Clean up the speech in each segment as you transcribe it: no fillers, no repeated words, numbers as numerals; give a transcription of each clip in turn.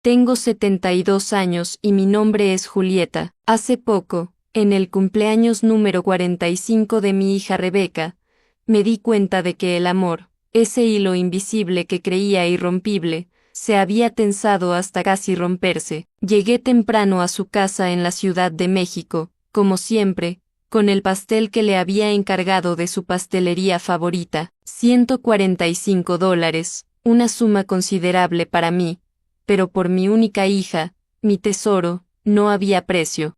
Tengo 72 años y mi nombre es Julieta. Hace poco, en el cumpleaños número 45 de mi hija Rebeca, me di cuenta de que el amor, ese hilo invisible que creía irrompible, se había tensado hasta casi romperse. Llegué temprano a su casa en la Ciudad de México, como siempre, con el pastel que le había encargado de su pastelería favorita, $145, una suma considerable para mí, pero por mi única hija, mi tesoro, no había precio.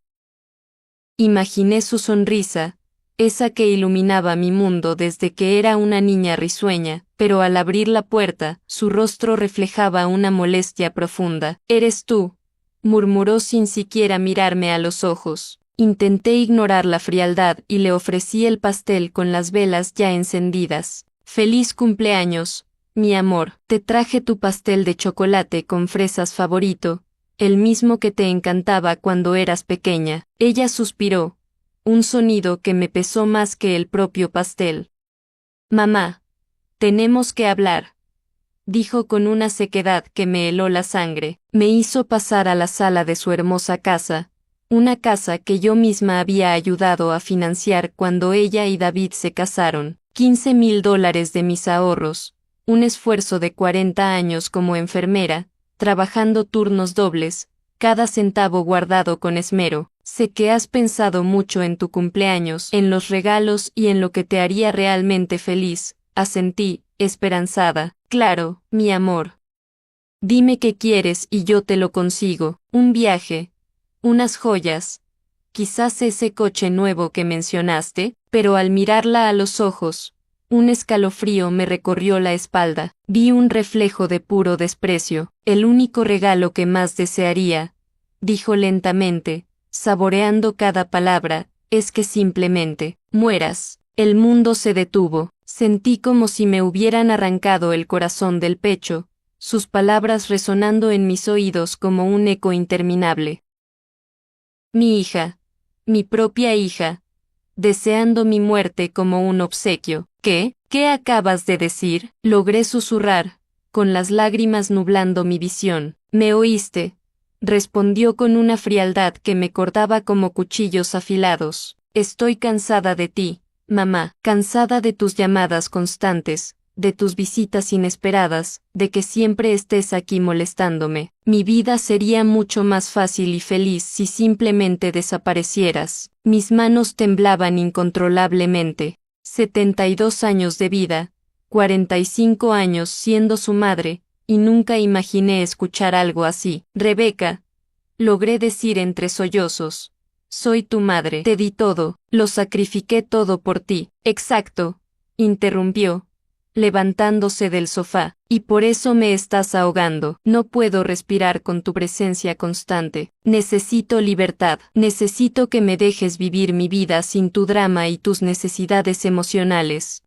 Imaginé su sonrisa, esa que iluminaba mi mundo desde que era una niña risueña, pero al abrir la puerta, su rostro reflejaba una molestia profunda. «¿Eres tú?», murmuró sin siquiera mirarme a los ojos. Intenté ignorar la frialdad y le ofrecí el pastel con las velas ya encendidas. «Feliz cumpleaños, mi amor, te traje tu pastel de chocolate con fresas favorito, el mismo que te encantaba cuando eras pequeña». Ella suspiró, un sonido que me pesó más que el propio pastel. «Mamá, tenemos que hablar», dijo con una sequedad que me heló la sangre. Me hizo pasar a la sala de su hermosa casa, una casa que yo misma había ayudado a financiar cuando ella y David se casaron. $15,000 de mis ahorros, un esfuerzo de 40 años como enfermera, trabajando turnos dobles, cada centavo guardado con esmero. Sé que has pensado mucho en tu cumpleaños, en los regalos y en lo que te haría realmente feliz, asentí, esperanzada. «Claro, mi amor. Dime qué quieres y yo te lo consigo. Un viaje, unas joyas, quizás ese coche nuevo que mencionaste», pero al mirarla a los ojos, un escalofrío me recorrió la espalda. Vi un reflejo de puro desprecio. «El único regalo que más desearía», dijo lentamente, saboreando cada palabra, «es que simplemente mueras». El mundo se detuvo. Sentí como si me hubieran arrancado el corazón del pecho, sus palabras resonando en mis oídos como un eco interminable. Mi hija, mi propia hija, deseando mi muerte como un obsequio. «¿Qué? ¿Qué acabas de decir?», logré susurrar, con las lágrimas nublando mi visión. «¿Me oíste?», respondió con una frialdad que me cortaba como cuchillos afilados. «Estoy cansada de ti, mamá, cansada de tus llamadas constantes, de tus visitas inesperadas, de que siempre estés aquí molestándome. Mi vida sería mucho más fácil y feliz si simplemente desaparecieras». Mis manos temblaban incontrolablemente. 72 años de vida, 45 años siendo su madre, y nunca imaginé escuchar algo así. «Rebeca», logré decir entre sollozos, «soy tu madre. Te di todo, lo sacrifiqué todo por ti». «Exacto», interrumpió, levantándose del sofá, «y por eso me estás ahogando. No puedo respirar con tu presencia constante. Necesito libertad. Necesito que me dejes vivir mi vida sin tu drama y tus necesidades emocionales».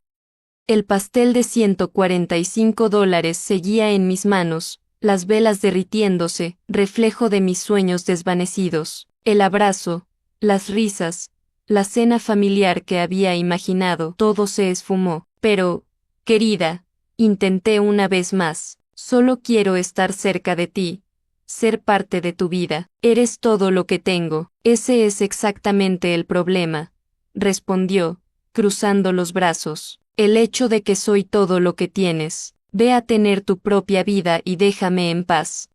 El pastel de $145 seguía en mis manos, las velas derritiéndose, reflejo de mis sueños desvanecidos. El abrazo, las risas, la cena familiar que había imaginado, todo se esfumó. «Pero, querida», intenté una vez más, «solo quiero estar cerca de ti, ser parte de tu vida. Eres todo lo que tengo». «Ese es exactamente el problema», respondió, cruzando los brazos. «El hecho de que soy todo lo que tienes. Ve a tener tu propia vida y déjame en paz».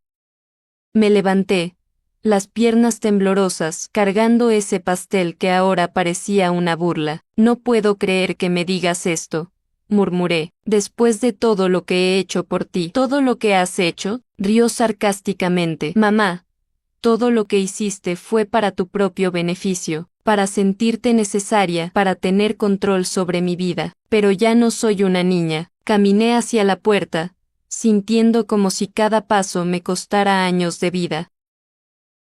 Me levanté, las piernas temblorosas, cargando ese pastel que ahora parecía una burla. «No puedo creer que me digas esto», murmuré, «después de todo lo que he hecho por ti». «¿Todo lo que has hecho?», rió sarcásticamente. «Mamá, todo lo que hiciste fue para tu propio beneficio, para sentirte necesaria, para tener control sobre mi vida. Pero ya no soy una niña». Caminé hacia la puerta, sintiendo como si cada paso me costara años de vida.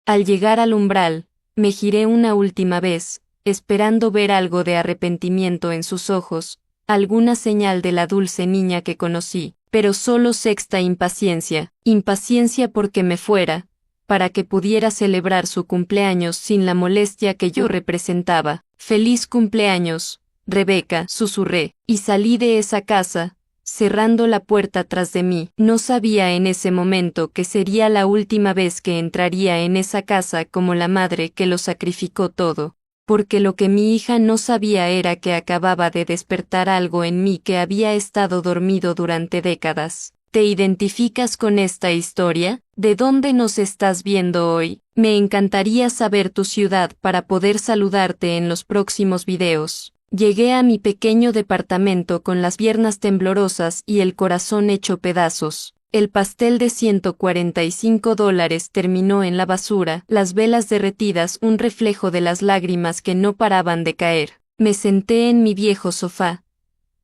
Al llegar al umbral, me giré una última vez, esperando ver algo de arrepentimiento en sus ojos, alguna señal de la dulce niña que conocí, pero solo sexta impaciencia, impaciencia porque me fuera, para que pudiera celebrar su cumpleaños sin la molestia que yo representaba. «Feliz cumpleaños, Rebeca», susurré, y salí de esa casa, cerrando la puerta tras de mí. No sabía en ese momento que sería la última vez que entraría en esa casa como la madre que lo sacrificó todo, porque lo que mi hija no sabía era que acababa de despertar algo en mí que había estado dormido durante décadas. ¿Te identificas con esta historia? ¿De dónde nos estás viendo hoy? Me encantaría saber tu ciudad para poder saludarte en los próximos videos. Llegué a mi pequeño departamento con las piernas temblorosas y el corazón hecho pedazos. El pastel de $145 terminó en la basura, las velas derretidas un reflejo de las lágrimas que no paraban de caer. Me senté en mi viejo sofá,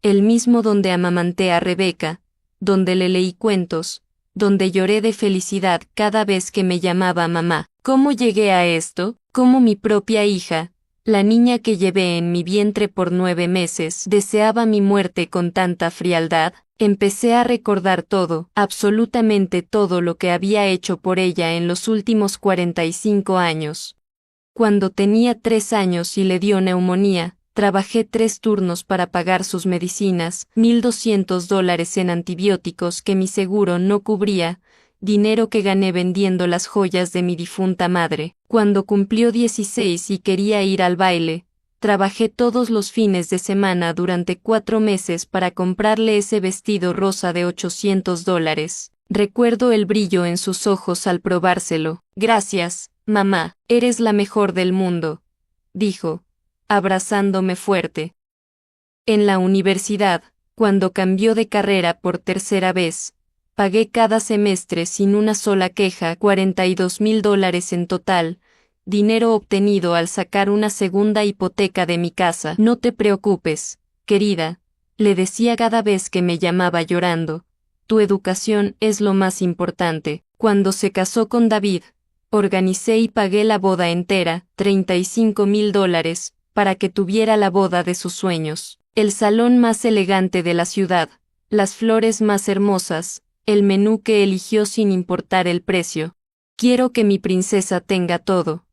el mismo donde amamanté a Rebeca, donde le leí cuentos, donde lloré de felicidad cada vez que me llamaba mamá. ¿Cómo llegué a esto? Como mi propia hija, la niña que llevé en mi vientre por 9 meses, deseaba mi muerte con tanta frialdad. Empecé a recordar todo, absolutamente todo lo que había hecho por ella en los últimos 45 años. Cuando tenía 3 años y le dio neumonía, trabajé 3 turnos para pagar sus medicinas, $1,200 en antibióticos que mi seguro no cubría, dinero que gané vendiendo las joyas de mi difunta madre. Cuando cumplió 16 y quería ir al baile, trabajé todos los fines de semana durante 4 meses para comprarle ese vestido rosa de $800. Recuerdo el brillo en sus ojos al probárselo. Gracias, mamá, eres la mejor del mundo, dijo, abrazándome fuerte. En la universidad, cuando cambió de carrera por tercera vez, pagué cada semestre sin una sola queja $42,000 en total, dinero obtenido al sacar una segunda hipoteca de mi casa. No te preocupes, querida, le decía cada vez que me llamaba llorando, tu educación es lo más importante. Cuando se casó con David, organicé y pagué la boda entera, $35,000, para que tuviera la boda de sus sueños. El salón más elegante de la ciudad, las flores más hermosas, el menú que eligió sin importar el precio. Quiero que mi princesa tenga todo,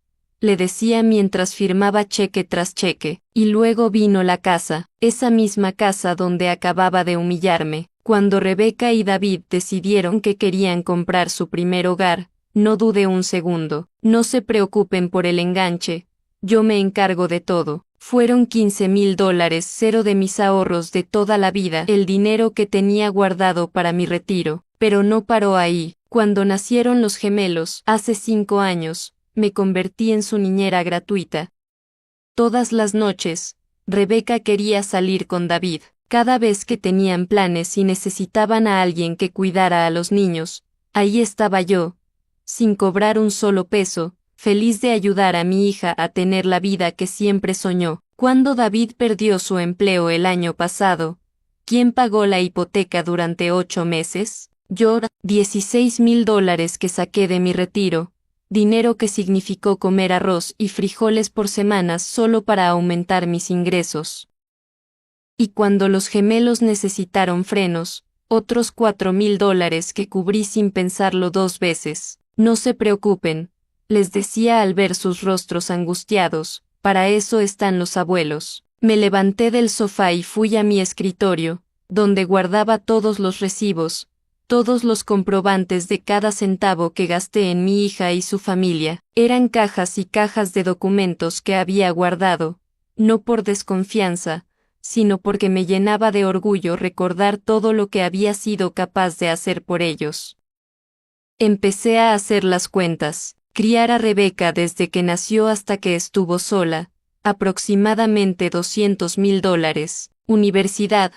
le decía mientras firmaba cheque tras cheque. Y luego vino la casa, esa misma casa donde acababa de humillarme. Cuando Rebeca y David decidieron que querían comprar su primer hogar, no dudé un segundo. No se preocupen por el enganche, yo me encargo de todo. Fueron $15,000, cero de mis ahorros de toda la vida, el dinero que tenía guardado para mi retiro. Pero no paró ahí. Cuando nacieron los gemelos, hace 5 años, me convertí en su niñera gratuita. Todas las noches, Rebeca quería salir con David. Cada vez que tenían planes y necesitaban a alguien que cuidara a los niños, ahí estaba yo, sin cobrar un solo peso, feliz de ayudar a mi hija a tener la vida que siempre soñó. Cuando David perdió su empleo el año pasado, ¿quién pagó la hipoteca durante 8 meses? Yo, $16,000 que saqué de mi retiro, dinero que significó comer arroz y frijoles por semanas solo para aumentar mis ingresos. Y cuando los gemelos necesitaron frenos, otros $4,000 que cubrí sin pensarlo 2 veces. No se preocupen, les decía al ver sus rostros angustiados, para eso están los abuelos. Me levanté del sofá y fui a mi escritorio, donde guardaba todos los recibos, todos los comprobantes de cada centavo que gasté en mi hija y su familia. Eran cajas y cajas de documentos que había guardado, no por desconfianza, sino porque me llenaba de orgullo recordar todo lo que había sido capaz de hacer por ellos. Empecé a hacer las cuentas. Criar a Rebeca desde que nació hasta que estuvo sola, aproximadamente $200,000. Universidad,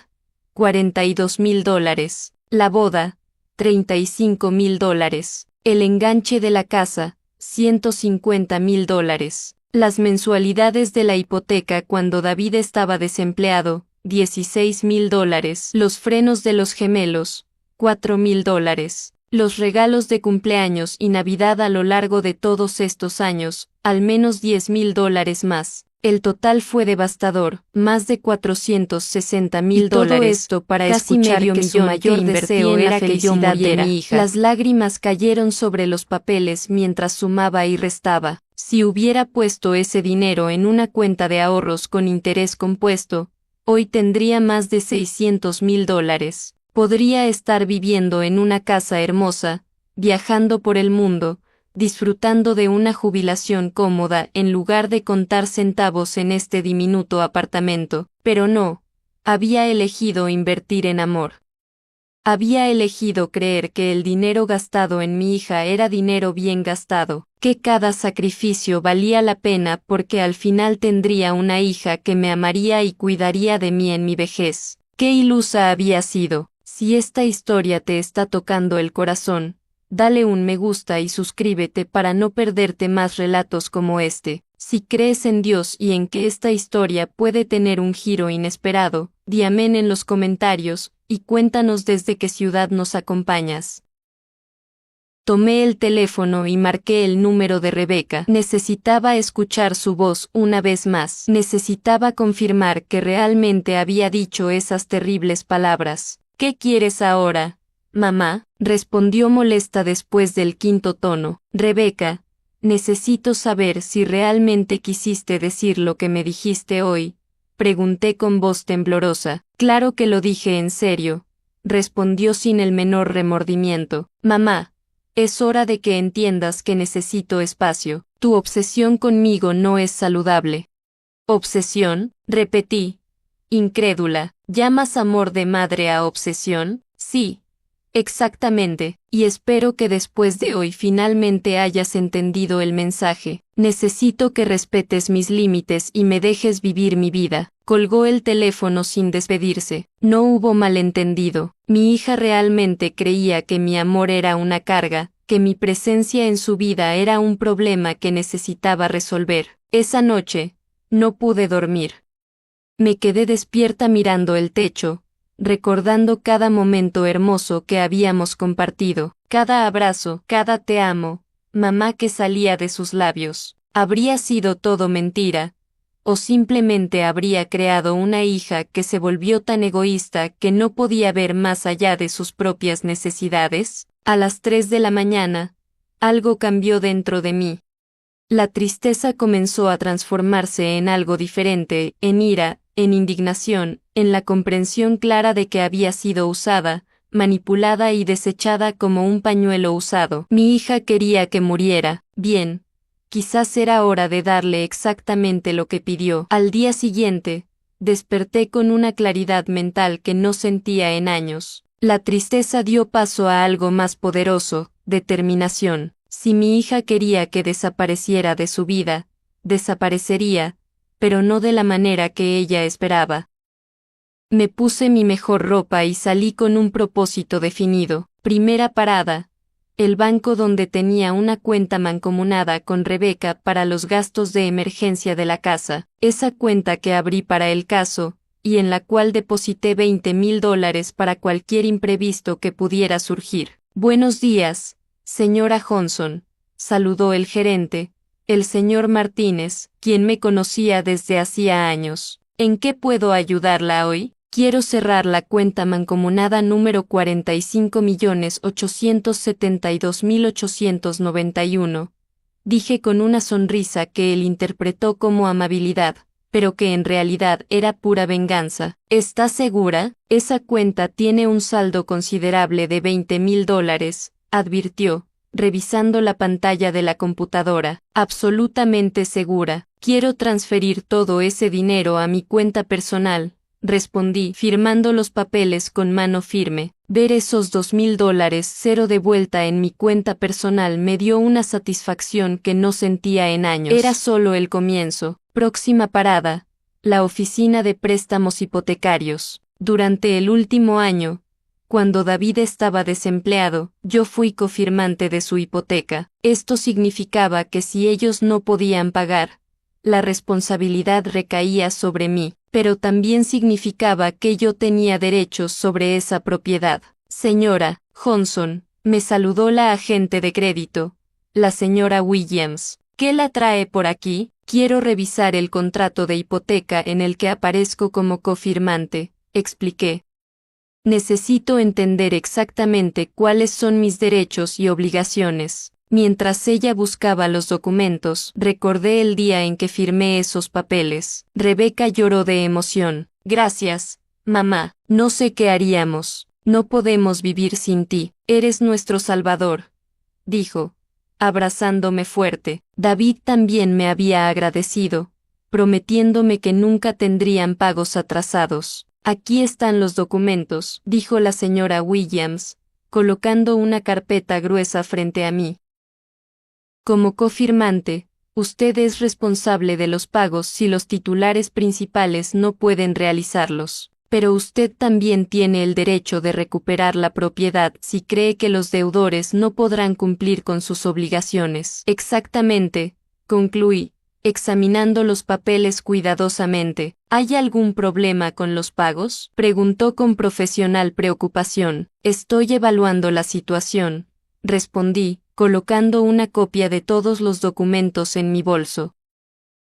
$42,000. La boda, $35,000. El enganche de la casa, $150,000. Las mensualidades de la hipoteca cuando David estaba desempleado, $16,000. Los frenos de los gemelos, $4,000. Los regalos de cumpleaños y Navidad a lo largo de todos estos años, al menos $10,000 más. El total fue devastador, más de $460,000. Todo esto para escuchar que su mayor deseo era que yo muriera. Las lágrimas cayeron sobre los papeles mientras sumaba y restaba. Si hubiera puesto ese dinero en una cuenta de ahorros con interés compuesto, hoy tendría más de $600,000. Podría estar viviendo en una casa hermosa, viajando por el mundo, disfrutando de una jubilación cómoda en lugar de contar centavos en este diminuto apartamento, pero no, había elegido invertir en amor. Había elegido creer que el dinero gastado en mi hija era dinero bien gastado, que cada sacrificio valía la pena porque al final tendría una hija que me amaría y cuidaría de mí en mi vejez. ¡Qué ilusa había sido! Si esta historia te está tocando el corazón, dale un me gusta y suscríbete para no perderte más relatos como este. Si crees en Dios y en que esta historia puede tener un giro inesperado, di amén en los comentarios, y cuéntanos desde qué ciudad nos acompañas. Tomé el teléfono y marqué el número de Rebeca. Necesitaba escuchar su voz una vez más. Necesitaba confirmar que realmente había dicho esas terribles palabras. ¿Qué quieres ahora, mamá?, respondió molesta después del quinto tono. Rebeca, necesito saber si realmente quisiste decir lo que me dijiste hoy, pregunté con voz temblorosa. Claro que lo dije en serio, respondió sin el menor remordimiento. Mamá, es hora de que entiendas que necesito espacio. Tu obsesión conmigo no es saludable. ¿Obsesión?, repetí, incrédula. ¿Llamas amor de madre a obsesión? Sí, exactamente, y espero que después de hoy finalmente hayas entendido el mensaje. Necesito que respetes mis límites y me dejes vivir mi vida. Colgó el teléfono sin despedirse. No hubo malentendido. Mi hija realmente creía que mi amor era una carga, que mi presencia en su vida era un problema que necesitaba resolver. Esa noche, no pude dormir. Me quedé despierta mirando el techo, recordando cada momento hermoso que habíamos compartido, cada abrazo, cada te amo, mamá que salía de sus labios. ¿Habría sido todo mentira? ¿O simplemente habría creado una hija que se volvió tan egoísta que no podía ver más allá de sus propias necesidades? A las 3 de la mañana, algo cambió dentro de mí. La tristeza comenzó a transformarse en algo diferente, en ira, en indignación, en la comprensión clara de que había sido usada, manipulada y desechada como un pañuelo usado. Mi hija quería que muriera. Bien, quizás era hora de darle exactamente lo que pidió. Al día siguiente, desperté con una claridad mental que no sentía en años. La tristeza dio paso a algo más poderoso, determinación. Si mi hija quería que desapareciera de su vida, desaparecería, pero no de la manera que ella esperaba. Me puse mi mejor ropa y salí con un propósito definido. Primera parada, el banco donde tenía una cuenta mancomunada con Rebeca para los gastos de emergencia de la casa, esa cuenta que abrí para el caso, y en la cual deposité $20,000 para cualquier imprevisto que pudiera surgir. Buenos días, señora Johnson, saludó el gerente, el señor Martínez, quien me conocía desde hacía años. ¿En qué puedo ayudarla hoy? Quiero cerrar la cuenta mancomunada número 45.872.891, dije con una sonrisa que él interpretó como amabilidad, pero que en realidad era pura venganza. ¿Está segura? Esa cuenta tiene un saldo considerable de $20,000, advirtió, revisando la pantalla de la computadora. Absolutamente segura. Quiero transferir todo ese dinero a mi cuenta personal, respondí, firmando los papeles con mano firme. Ver esos $2,000 cero de vuelta en mi cuenta personal me dio una satisfacción que no sentía en años. Era solo el comienzo. Próxima parada, la oficina de préstamos hipotecarios. Durante el último año, cuando David estaba desempleado, yo fui cofirmante de su hipoteca. Esto significaba que si ellos no podían pagar, la responsabilidad recaía sobre mí, pero también significaba que yo tenía derechos sobre esa propiedad. Señora Johnson, me saludó la agente de crédito, la señora Williams. ¿Qué la trae por aquí? Quiero revisar el contrato de hipoteca en el que aparezco como cofirmante, expliqué. Necesito entender exactamente cuáles son mis derechos y obligaciones. Mientras ella buscaba los documentos, recordé el día en que firmé esos papeles. Rebeca lloró de emoción. Gracias, mamá. No sé qué haríamos. No podemos vivir sin ti, eres nuestro Salvador, dijo, abrazándome fuerte. David también me había agradecido, prometiéndome que nunca tendrían pagos atrasados. Aquí están los documentos, dijo la señora Williams, colocando una carpeta gruesa frente a mí. Como cofirmante, usted es responsable de los pagos si los titulares principales no pueden realizarlos. Pero usted también tiene el derecho de recuperar la propiedad si cree que los deudores no podrán cumplir con sus obligaciones. Exactamente, concluí, examinando los papeles cuidadosamente. ¿Hay algún problema con los pagos?, preguntó con profesional preocupación. Estoy evaluando la situación, respondí, colocando una copia de todos los documentos en mi bolso.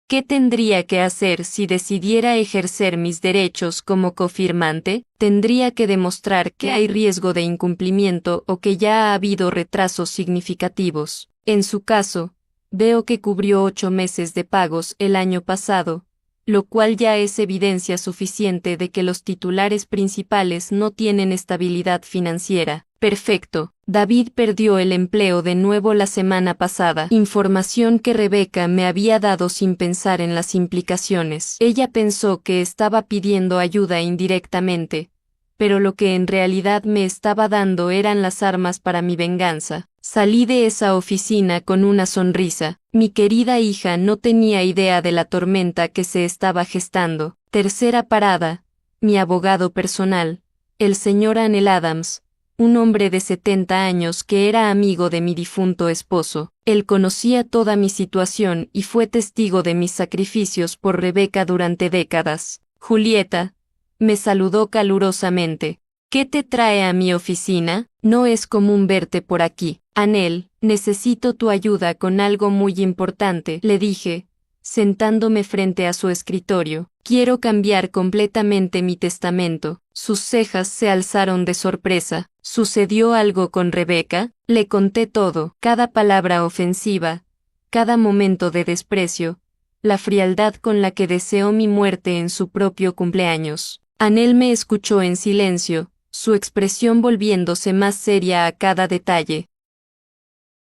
¿Qué tendría que hacer si decidiera ejercer mis derechos como cofirmante? Tendría que demostrar que hay riesgo de incumplimiento o que ya ha habido retrasos significativos. En su caso, veo que cubrió 8 meses de pagos el año pasado, lo cual ya es evidencia suficiente de que los titulares principales no tienen estabilidad financiera. Perfecto. David perdió el empleo de nuevo la semana pasada, información que Rebecca me había dado sin pensar en las implicaciones. Ella pensó que estaba pidiendo ayuda indirectamente, pero lo que en realidad me estaba dando eran las armas para mi venganza. Salí de esa oficina con una sonrisa. Mi querida hija no tenía idea de la tormenta que se estaba gestando. Tercera parada, mi abogado personal, el señor Anel Adams, un hombre de 70 años que era amigo de mi difunto esposo. Él conocía toda mi situación y fue testigo de mis sacrificios por Rebecca durante décadas. Julieta, me saludó calurosamente. ¿Qué te trae a mi oficina? No es común verte por aquí. Anel, necesito tu ayuda con algo muy importante, le dije, sentándome frente a su escritorio. Quiero cambiar completamente mi testamento. Sus cejas se alzaron de sorpresa. ¿Sucedió algo con Rebecca? Le conté todo, cada palabra ofensiva, cada momento de desprecio, la frialdad con la que deseó mi muerte en su propio cumpleaños. Anel me escuchó en silencio, su expresión volviéndose más seria a cada detalle.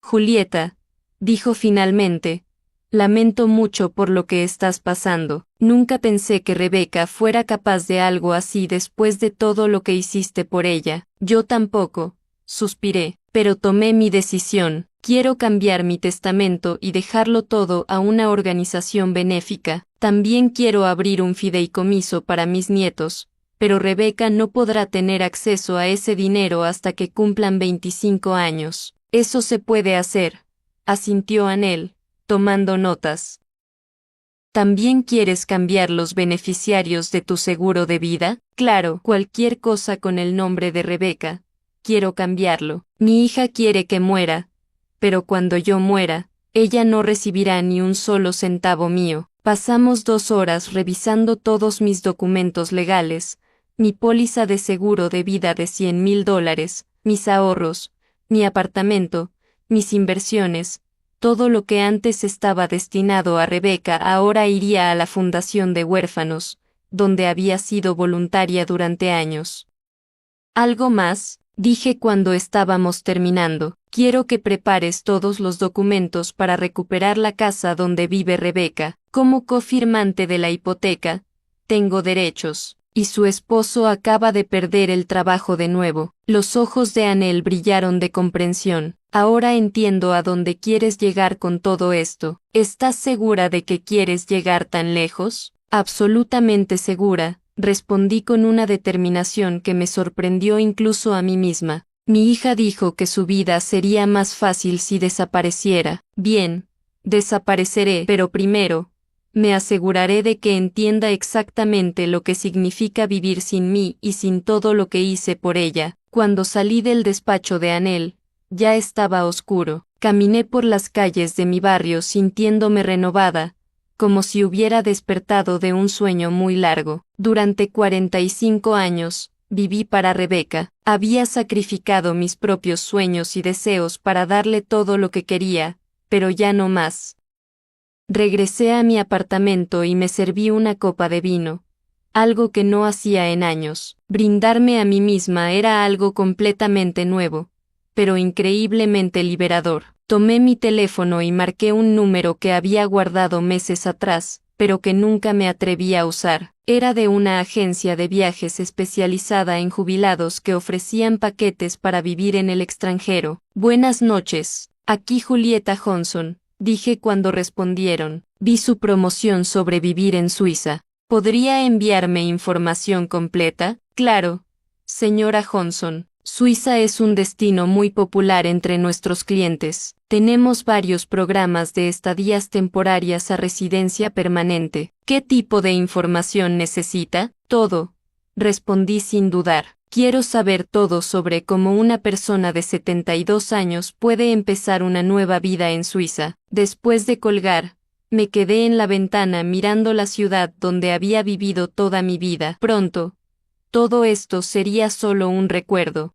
Julieta, dijo finalmente, lamento mucho por lo que estás pasando. Nunca pensé que Rebecca fuera capaz de algo así después de todo lo que hiciste por ella. Yo tampoco, suspiré, pero tomé mi decisión. Quiero cambiar mi testamento y dejarlo todo a una organización benéfica. También quiero abrir un fideicomiso para mis nietos, pero Rebecca no podrá tener acceso a ese dinero hasta que cumplan 25 años. Eso se puede hacer, asintió Anel, tomando notas. ¿También quieres cambiar los beneficiarios de tu seguro de vida? Claro, cualquier cosa con el nombre de Rebecca. Quiero cambiarlo. Mi hija quiere que muera, pero cuando yo muera, ella no recibirá ni un solo centavo mío. Pasamos 2 horas revisando todos mis documentos legales, mi póliza de seguro de vida de $100,000, mis ahorros, mi apartamento, mis inversiones. Todo lo que antes estaba destinado a Rebecca ahora iría a la Fundación de Huérfanos, donde había sido voluntaria durante años. ¿Algo más?, dije cuando estábamos terminando. Quiero que prepares todos los documentos para recuperar la casa donde vive Rebecca. Como cofirmante de la hipoteca, tengo derechos, y su esposo acaba de perder el trabajo de nuevo. Los ojos de Anel brillaron de comprensión. Ahora entiendo a dónde quieres llegar con todo esto. ¿Estás segura de que quieres llegar tan lejos? Absolutamente segura, respondí con una determinación que me sorprendió incluso a mí misma. Mi hija dijo que su vida sería más fácil si desapareciera. Bien, desapareceré, pero primero, me aseguraré de que entienda exactamente lo que significa vivir sin mí y sin todo lo que hice por ella. Cuando salí del despacho de Anel, ya estaba oscuro. Caminé por las calles de mi barrio sintiéndome renovada, como si hubiera despertado de un sueño muy largo. Durante 45 años, viví para Rebecca. Había sacrificado mis propios sueños y deseos para darle todo lo que quería, pero ya no más. Regresé a mi apartamento y me serví una copa de vino, algo que no hacía en años. Brindarme a mí misma era algo completamente nuevo, pero increíblemente liberador. Tomé mi teléfono y marqué un número que había guardado meses atrás, pero que nunca me atreví a usar. Era de una agencia de viajes especializada en jubilados que ofrecían paquetes para vivir en el extranjero. Buenas noches, aquí Julieta Johnson, dije cuando respondieron. Vi su promoción sobre vivir en Suiza. ¿Podría enviarme información completa? Claro, señora Johnson. Suiza es un destino muy popular entre nuestros clientes. Tenemos varios programas de estadías temporarias a residencia permanente. ¿Qué tipo de información necesita? Todo, respondí sin dudar. Quiero saber todo sobre cómo una persona de 72 años puede empezar una nueva vida en Suiza. Después de colgar, me quedé en la ventana mirando la ciudad donde había vivido toda mi vida. Pronto, todo esto sería solo un recuerdo.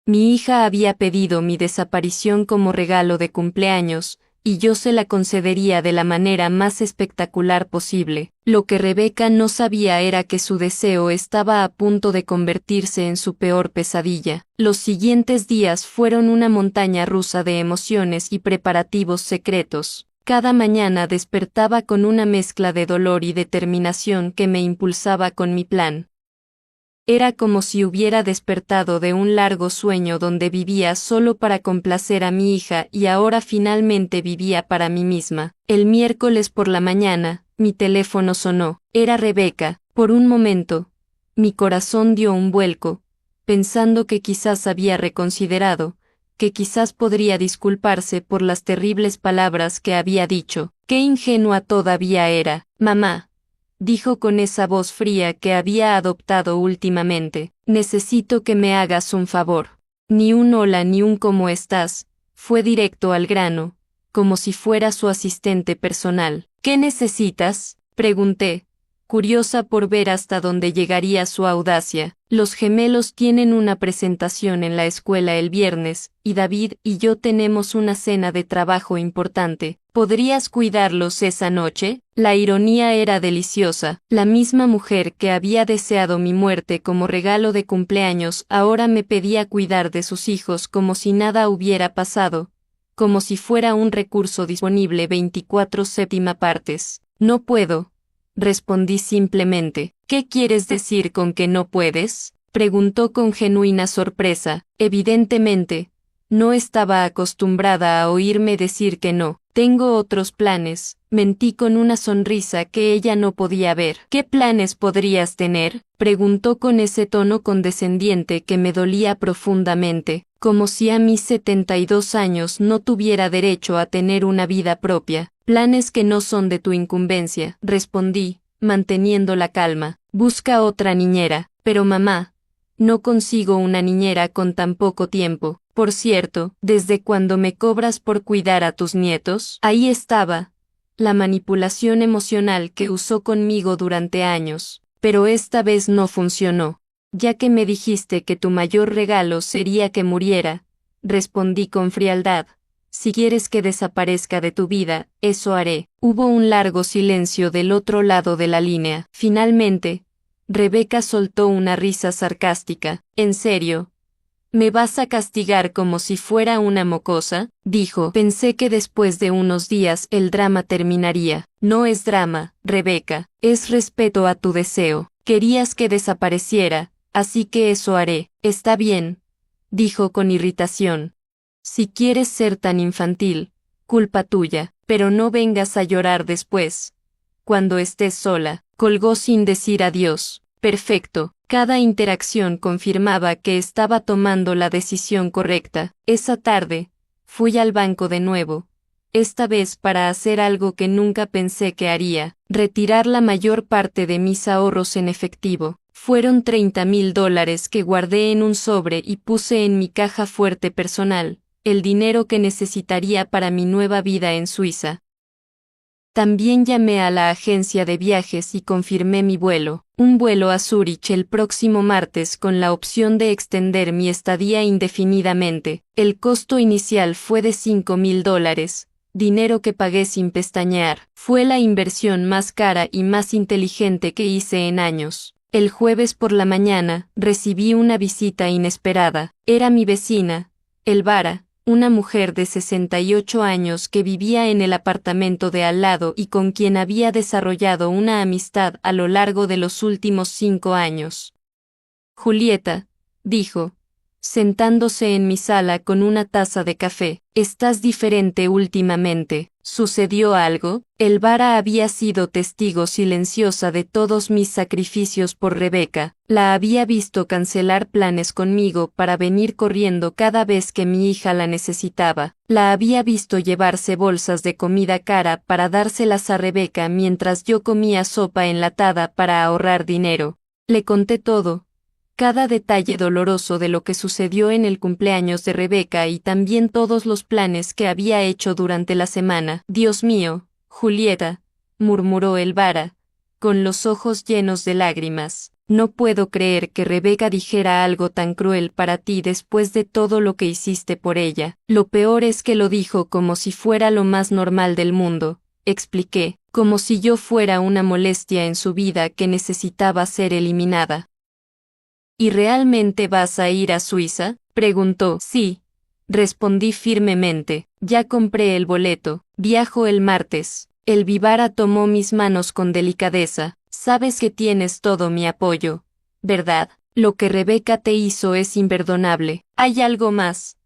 Mi hija había pedido mi desaparición como regalo de cumpleaños, y yo se la concedería de la manera más espectacular posible. Lo que Rebeca no sabía era que su deseo estaba a punto de convertirse en su peor pesadilla. Los siguientes días fueron una montaña rusa de emociones y preparativos secretos. Cada mañana despertaba con una mezcla de dolor y determinación que me impulsaba con mi plan. Era como si hubiera despertado de un largo sueño donde vivía solo para complacer a mi hija y ahora finalmente vivía para mí misma. El miércoles por la mañana, mi teléfono sonó. Era Rebeca. Por un momento, mi corazón dio un vuelco, pensando que quizás había reconsiderado, que quizás podría disculparse por las terribles palabras que había dicho. Qué ingenua todavía era. Mamá, dijo con esa voz fría que había adoptado últimamente, necesito que me hagas un favor. Ni un hola ni un cómo estás, fue directo al grano, como si fuera su asistente personal. ¿Qué necesitas?, pregunté, curiosa por ver hasta dónde llegaría su audacia. Los gemelos tienen una presentación en la escuela el viernes, y David y yo tenemos una cena de trabajo importante. ¿Podrías cuidarlos esa noche? La ironía era deliciosa. La misma mujer que había deseado mi muerte como regalo de cumpleaños ahora me pedía cuidar de sus hijos como si nada hubiera pasado, como si fuera un recurso disponible 24/7 partes. No puedo, respondí simplemente. ¿Qué quieres decir con que no puedes?, preguntó con genuina sorpresa. Evidentemente, no estaba acostumbrada a oírme decir que no. Tengo otros planes, mentí con una sonrisa que ella no podía ver. ¿Qué planes podrías tener?, preguntó con ese tono condescendiente que me dolía profundamente, como si a mis 72 años no tuviera derecho a tener una vida propia. Planes que no son de tu incumbencia, respondí, manteniendo la calma. Busca otra niñera. Pero mamá, no consigo una niñera con tan poco tiempo. Por cierto, ¿desde cuándo me cobras por cuidar a tus nietos? Ahí estaba, la manipulación emocional que usó conmigo durante años. Pero esta vez no funcionó. Ya que me dijiste que tu mayor regalo sería que muriera, respondí con frialdad. Si quieres que desaparezca de tu vida, eso haré. Hubo un largo silencio del otro lado de la línea. Finalmente, Rebeca soltó una risa sarcástica. ¿En serio? ¿Me vas a castigar como si fuera una mocosa?, dijo. Pensé que después de unos días el drama terminaría. No es drama, Rebeca, es respeto a tu deseo. Querías que desapareciera, así que eso haré. Está bien, dijo con irritación. Si quieres ser tan infantil, culpa tuya, pero no vengas a llorar después. Cuando estés sola, colgó sin decir adiós. Perfecto. Cada interacción confirmaba que estaba tomando la decisión correcta. Esa tarde, fui al banco de nuevo, esta vez para hacer algo que nunca pensé que haría, retirar la mayor parte de mis ahorros en efectivo. Fueron $30,000 que guardé en un sobre y puse en mi caja fuerte personal, el dinero que necesitaría para mi nueva vida en Suiza. También llamé a la agencia de viajes y confirmé mi vuelo, un vuelo a Zúrich el próximo martes con la opción de extender mi estadía indefinidamente. El costo inicial fue de $5,000, dinero que pagué sin pestañear. Fue la inversión más cara y más inteligente que hice en años. El jueves por la mañana, recibí una visita inesperada. Era mi vecina, Elvara, una mujer de 68 años que vivía en el apartamento de al lado y con quien había desarrollado una amistad a lo largo de los últimos 5 años. Julieta, dijo, sentándose en mi sala con una taza de café, estás diferente últimamente. ¿Sucedió algo? Elvara había sido testigo silenciosa de todos mis sacrificios por Rebeca. La había visto cancelar planes conmigo para venir corriendo cada vez que mi hija la necesitaba. La había visto llevarse bolsas de comida cara para dárselas a Rebeca mientras yo comía sopa enlatada para ahorrar dinero. Le conté todo. Cada detalle doloroso de lo que sucedió en el cumpleaños de Rebeca y también todos los planes que había hecho durante la semana. Dios mío, Julieta, murmuró Elvara, con los ojos llenos de lágrimas. No puedo creer que Rebeca dijera algo tan cruel para ti después de todo lo que hiciste por ella. Lo peor es que lo dijo como si fuera lo más normal del mundo, expliqué, como si yo fuera una molestia en su vida que necesitaba ser eliminada. ¿Y realmente vas a ir a Suiza? Preguntó. Sí, respondí firmemente. Ya compré el boleto. Viajo el martes. Elvira tomó mis manos con delicadeza. Sabes que tienes todo mi apoyo, ¿verdad? Lo que Rebeca te hizo es imperdonable. ¿Hay algo más?,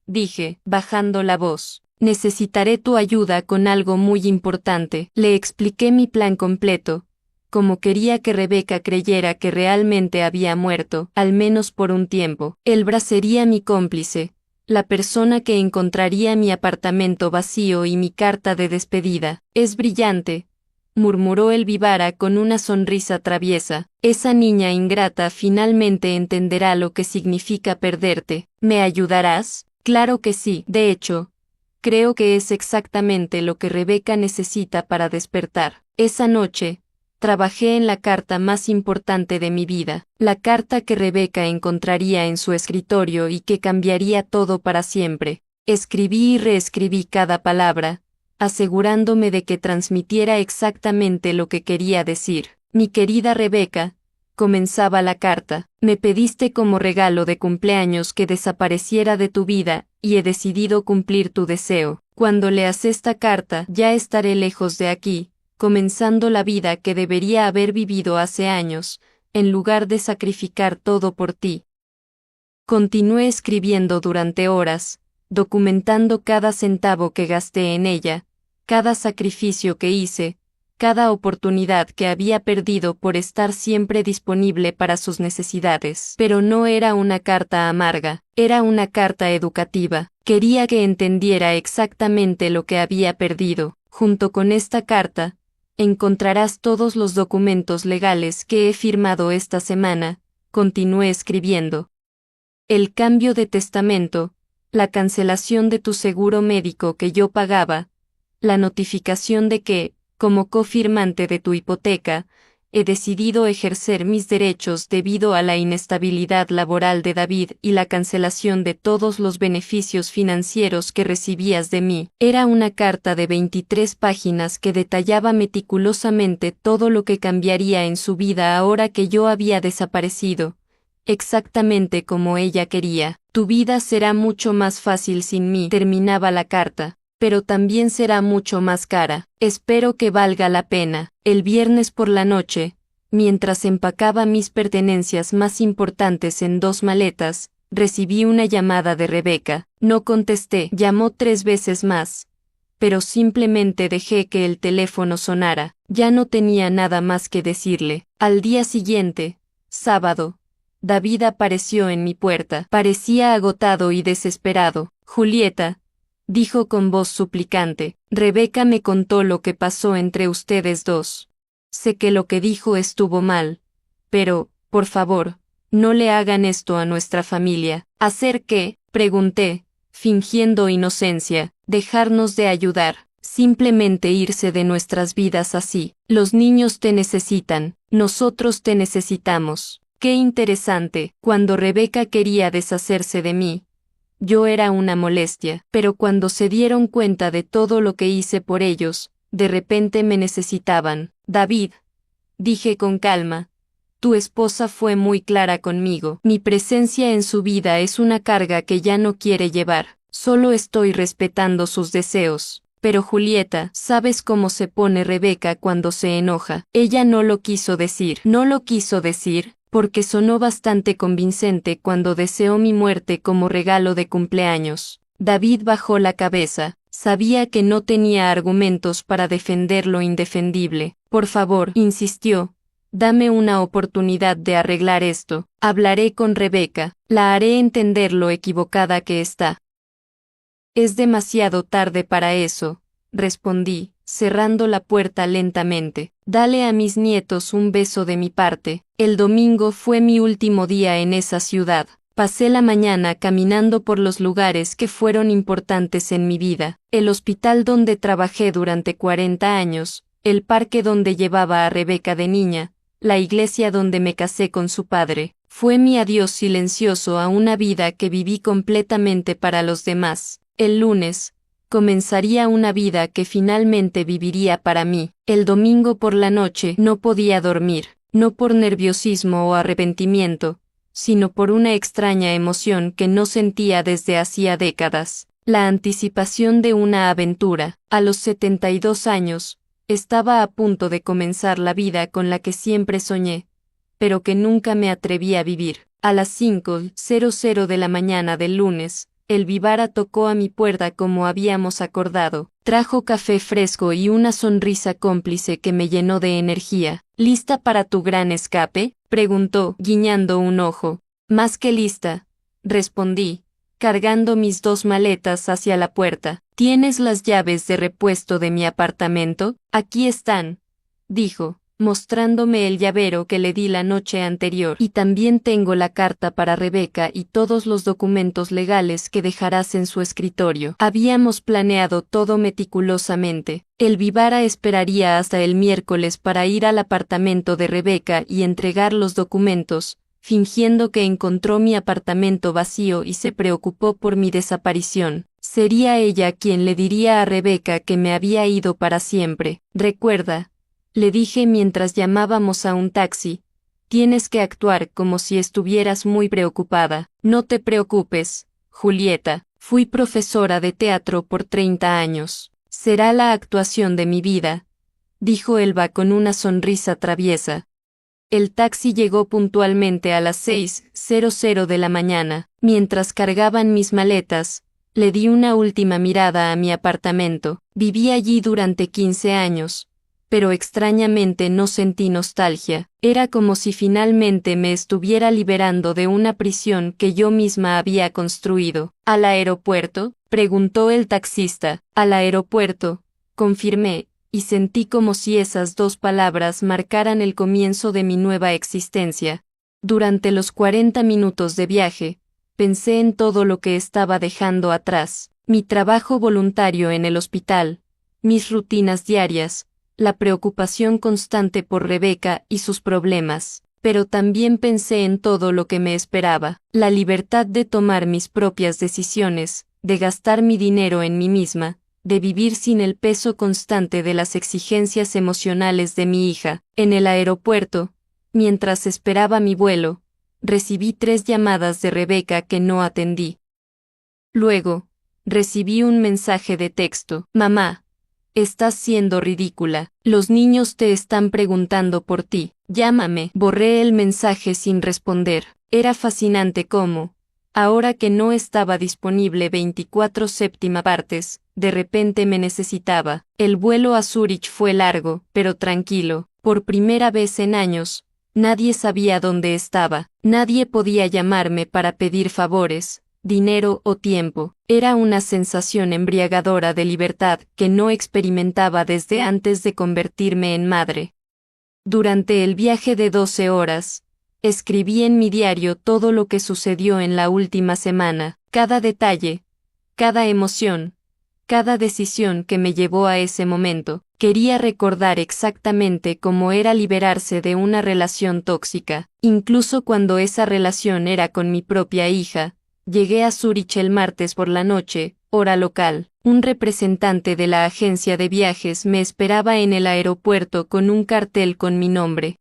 dije, bajando la voz. Necesitaré tu ayuda con algo muy importante. Le expliqué mi plan completo, como quería que Rebeca creyera que realmente había muerto, al menos por un tiempo. Elvira sería mi cómplice, la persona que encontraría mi apartamento vacío y mi carta de despedida. Es brillante, murmuró Elvira con una sonrisa traviesa. Esa niña ingrata finalmente entenderá lo que significa perderte. ¿Me ayudarás? Claro que sí. De hecho, creo que es exactamente lo que Rebeca necesita para despertar. Esa noche, trabajé en la carta más importante de mi vida, la carta que Rebeca encontraría en su escritorio y que cambiaría todo para siempre. Escribí y reescribí cada palabra, asegurándome de que transmitiera exactamente lo que quería decir. Mi querida Rebeca, comenzaba la carta, me pediste como regalo de cumpleaños que desapareciera de tu vida, y he decidido cumplir tu deseo. Cuando leas esta carta, ya estaré lejos de aquí, comenzando la vida que debería haber vivido hace años, en lugar de sacrificar todo por ti. Continué escribiendo durante horas, documentando cada centavo que gasté en ella, cada sacrificio que hice, cada oportunidad que había perdido por estar siempre disponible para sus necesidades. Pero no era una carta amarga, era una carta educativa. Quería que entendiera exactamente lo que había perdido. Junto con esta carta, encontrarás todos los documentos legales que he firmado esta semana, continué escribiendo. El cambio de testamento, la cancelación de tu seguro médico que yo pagaba, la notificación de que, como cofirmante de tu hipoteca, he decidido ejercer mis derechos debido a la inestabilidad laboral de David y la cancelación de todos los beneficios financieros que recibías de mí. Era una carta de 23 páginas que detallaba meticulosamente todo lo que cambiaría en su vida ahora que yo había desaparecido, exactamente como ella quería. Tu vida será mucho más fácil sin mí, terminaba la carta, pero también será mucho más cara. Espero que valga la pena. El viernes por la noche, mientras empacaba mis pertenencias más importantes en 2 maletas, recibí una llamada de Rebeca. No contesté. Llamó 3 veces más, pero simplemente dejé que el teléfono sonara. Ya no tenía nada más que decirle. Al día siguiente, sábado, David apareció en mi puerta. Parecía agotado y desesperado. Julieta, dijo con voz suplicante, Rebeca me contó lo que pasó entre ustedes dos. Sé que lo que dijo estuvo mal, pero, por favor, no le hagan esto a nuestra familia. ¿Hacer qué?, pregunté, fingiendo inocencia. Dejarnos de ayudar, simplemente irse de nuestras vidas así. Los niños te necesitan, nosotros te necesitamos. Qué interesante. Cuando Rebeca quería deshacerse de mí, yo era una molestia, pero cuando se dieron cuenta de todo lo que hice por ellos, de repente me necesitaban. David, dije con calma, tu esposa fue muy clara conmigo. Mi presencia en su vida es una carga que ya no quiere llevar. Solo estoy respetando sus deseos. Pero Julieta, ¿sabes cómo se pone Rebeca cuando se enoja? Ella no lo quiso decir. No lo quiso decir, porque sonó bastante convincente cuando deseó mi muerte como regalo de cumpleaños. David bajó la cabeza. Sabía que no tenía argumentos para defender lo indefendible. Por favor, insistió. Dame una oportunidad de arreglar esto. Hablaré con Rebeca. La haré entender lo equivocada que está. Es demasiado tarde para eso, respondí, cerrando la puerta lentamente. Dale a mis nietos un beso de mi parte. El domingo fue mi último día en esa ciudad. Pasé la mañana caminando por los lugares que fueron importantes en mi vida, el hospital donde trabajé durante 40 años, el parque donde llevaba a Rebeca de niña, la iglesia donde me casé con su padre. Fue mi adiós silencioso a una vida que viví completamente para los demás. El lunes, comenzaría una vida que finalmente viviría para mí. El domingo por la noche no podía dormir, no por nerviosismo o arrepentimiento, sino por una extraña emoción que no sentía desde hacía décadas. La anticipación de una aventura. A los 72 años, estaba a punto de comenzar la vida con la que siempre soñé, pero que nunca me atreví a vivir. A las 5:00 de la mañana del lunes, el Vivara tocó a mi puerta como habíamos acordado. Trajo café fresco y una sonrisa cómplice que me llenó de energía. ¿Lista para tu gran escape?, preguntó, guiñando un ojo. Más que lista, respondí, cargando mis 2 maletas hacia la puerta. ¿Tienes las llaves de repuesto de mi apartamento? Aquí están, dijo, mostrándome el llavero que le di la noche anterior. Y también tengo la carta para Rebeca y todos los documentos legales que dejarás en su escritorio. Habíamos planeado todo meticulosamente. El Vivara esperaría hasta el miércoles para ir al apartamento de Rebeca y entregar los documentos, fingiendo que encontró mi apartamento vacío y se preocupó por mi desaparición. Sería ella quien le diría a Rebeca que me había ido para siempre. Recuerda, le dije mientras llamábamos a un taxi, tienes que actuar como si estuvieras muy preocupada. No te preocupes, Julieta, fui profesora de teatro por 30 años. Será la actuación de mi vida, dijo Elba con una sonrisa traviesa. El taxi llegó puntualmente a las 6:00 de la mañana. Mientras cargaban mis maletas, le di una última mirada a mi apartamento. Viví allí durante 15 años. Pero extrañamente no sentí nostalgia. Era como si finalmente me estuviera liberando de una prisión que yo misma había construido. ¿Al aeropuerto?, preguntó el taxista. Al aeropuerto, confirmé, y sentí como si esas 2 palabras marcaran el comienzo de mi nueva existencia. Durante los 40 minutos de viaje, pensé en todo lo que estaba dejando atrás. Mi trabajo voluntario en el hospital, mis rutinas diarias, la preocupación constante por Rebeca y sus problemas, pero también pensé en todo lo que me esperaba, la libertad de tomar mis propias decisiones, de gastar mi dinero en mí misma, de vivir sin el peso constante de las exigencias emocionales de mi hija. En el aeropuerto, mientras esperaba mi vuelo, recibí 3 llamadas de Rebeca que no atendí. Luego, recibí un mensaje de texto. Mamá, estás siendo ridícula. Los niños te están preguntando por ti. Llámame. Borré el mensaje sin responder. Era fascinante cómo, ahora que no estaba disponible 24/7 partes, de repente me necesitaba. El vuelo a Zúrich fue largo, pero tranquilo. Por primera vez en años, nadie sabía dónde estaba. Nadie podía llamarme para pedir favores, dinero o tiempo. Era una sensación embriagadora de libertad que no experimentaba desde antes de convertirme en madre. Durante el viaje de 12 horas, escribí en mi diario todo lo que sucedió en la última semana, cada detalle, cada emoción, cada decisión que me llevó a ese momento. Quería recordar exactamente cómo era liberarse de una relación tóxica, incluso cuando esa relación era con mi propia hija. Llegué a Zúrich el martes por la noche, hora local. Un representante de la agencia de viajes me esperaba en el aeropuerto con un cartel con mi nombre.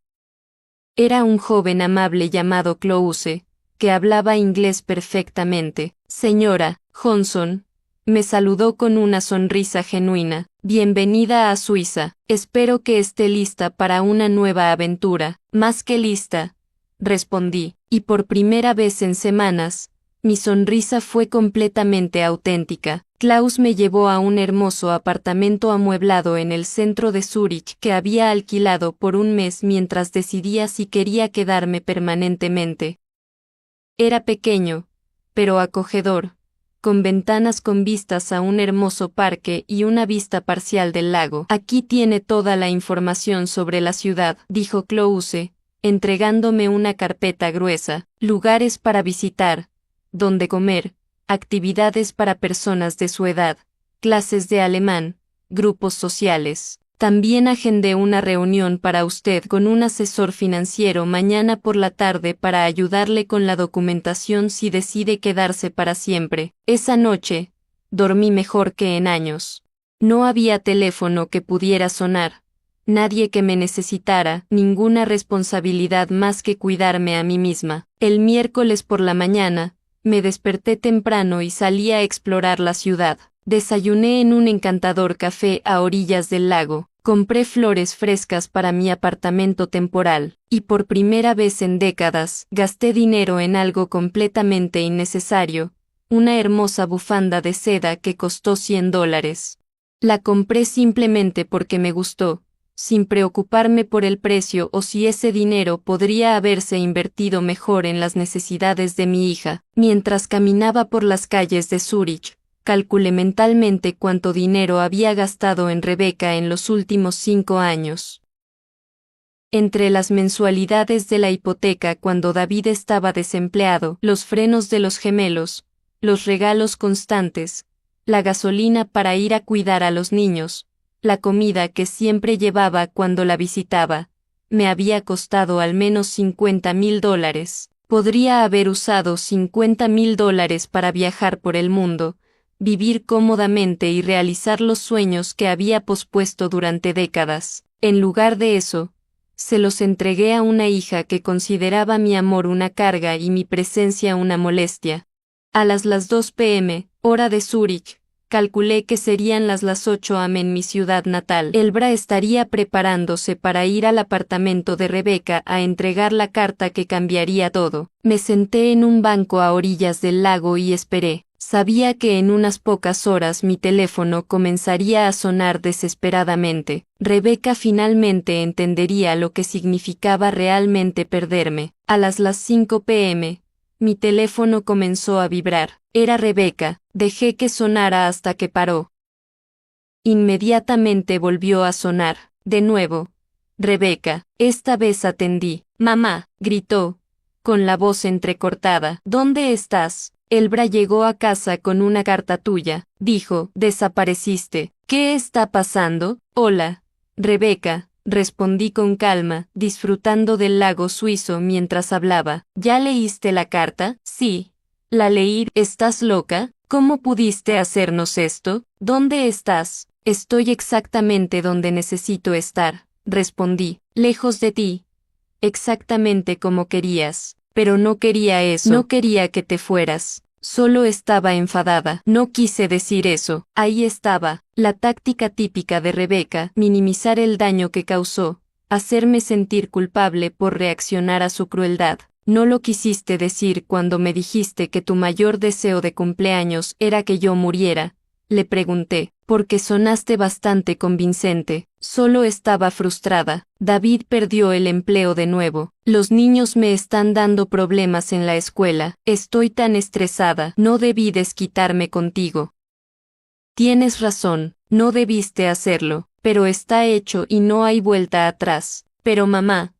Era un joven amable llamado Clouse, que hablaba inglés perfectamente. Señora Johnson, me saludó con una sonrisa genuina. Bienvenida a Suiza. Espero que esté lista para una nueva aventura. Más que lista, respondí, y por primera vez en semanas, mi sonrisa fue completamente auténtica. Klaus me llevó a un hermoso apartamento amueblado en el centro de Zúrich que había alquilado por un mes mientras decidía si quería quedarme permanentemente. Era pequeño, pero acogedor, con ventanas con vistas a un hermoso parque y una vista parcial del lago. Aquí tiene toda la información sobre la ciudad, dijo Clouse, entregándome una carpeta gruesa, lugares para visitar, donde comer, actividades para personas de su edad, clases de alemán, grupos sociales. También agendé una reunión para usted con un asesor financiero mañana por la tarde para ayudarle con la documentación si decide quedarse para siempre. Esa noche, dormí mejor que en años. No había teléfono que pudiera sonar, nadie que me necesitara, ninguna responsabilidad más que cuidarme a mí misma. El miércoles por la mañana, me desperté temprano y salí a explorar la ciudad. Desayuné en un encantador café a orillas del lago, compré flores frescas para mi apartamento temporal, y por primera vez en décadas, gasté dinero en algo completamente innecesario, una hermosa bufanda de seda que costó $100. La compré simplemente porque me gustó, sin preocuparme por el precio o si ese dinero podría haberse invertido mejor en las necesidades de mi hija. Mientras caminaba por las calles de Zúrich, calculé mentalmente cuánto dinero había gastado en Rebeca en los últimos 5 años. Entre las mensualidades de la hipoteca cuando David estaba desempleado, los frenos de los gemelos, los regalos constantes, la gasolina para ir a cuidar a los niños, la comida que siempre llevaba cuando la visitaba, me había costado al menos $50,000. Podría haber usado $50,000 para viajar por el mundo, vivir cómodamente y realizar los sueños que había pospuesto durante décadas. En lugar de eso, se los entregué a una hija que consideraba mi amor una carga y mi presencia una molestia. A las 2 p.m., hora de Zúrich, calculé que serían las 8 am en mi ciudad natal. Elbra estaría preparándose para ir al apartamento de Rebeca a entregar la carta que cambiaría todo. Me senté en un banco a orillas del lago y esperé. Sabía que en unas pocas horas mi teléfono comenzaría a sonar desesperadamente. Rebeca finalmente entendería lo que significaba realmente perderme. A las 5 p.m., mi teléfono comenzó a vibrar. Era Rebeca. Dejé que sonara hasta que paró. Inmediatamente volvió a sonar. De nuevo. Rebeca. Esta vez atendí. Mamá, gritó, con la voz entrecortada. ¿Dónde estás? Elbra llegó a casa con una carta tuya. Dijo, desapareciste. ¿Qué está pasando? Hola, Rebeca, respondí con calma, disfrutando del lago suizo mientras hablaba. ¿Ya leíste la carta? Sí. La leí. ¿Estás loca? ¿Cómo pudiste hacernos esto? ¿Dónde estás? Estoy exactamente donde necesito estar, respondí, lejos de ti. Exactamente como querías. Pero no quería eso. No quería que te fueras. Solo estaba enfadada. No quise decir eso. Ahí estaba, la táctica típica de Rebeca, minimizar el daño que causó, hacerme sentir culpable por reaccionar a su crueldad. No lo quisiste decir cuando me dijiste que tu mayor deseo de cumpleaños era que yo muriera. Le pregunté, porque sonaste bastante convincente. Solo estaba frustrada. David perdió el empleo de nuevo. Los niños me están dando problemas en la escuela. Estoy tan estresada. No debí desquitarme contigo. Tienes razón, no debiste hacerlo, pero está hecho y no hay vuelta atrás. Pero mamá,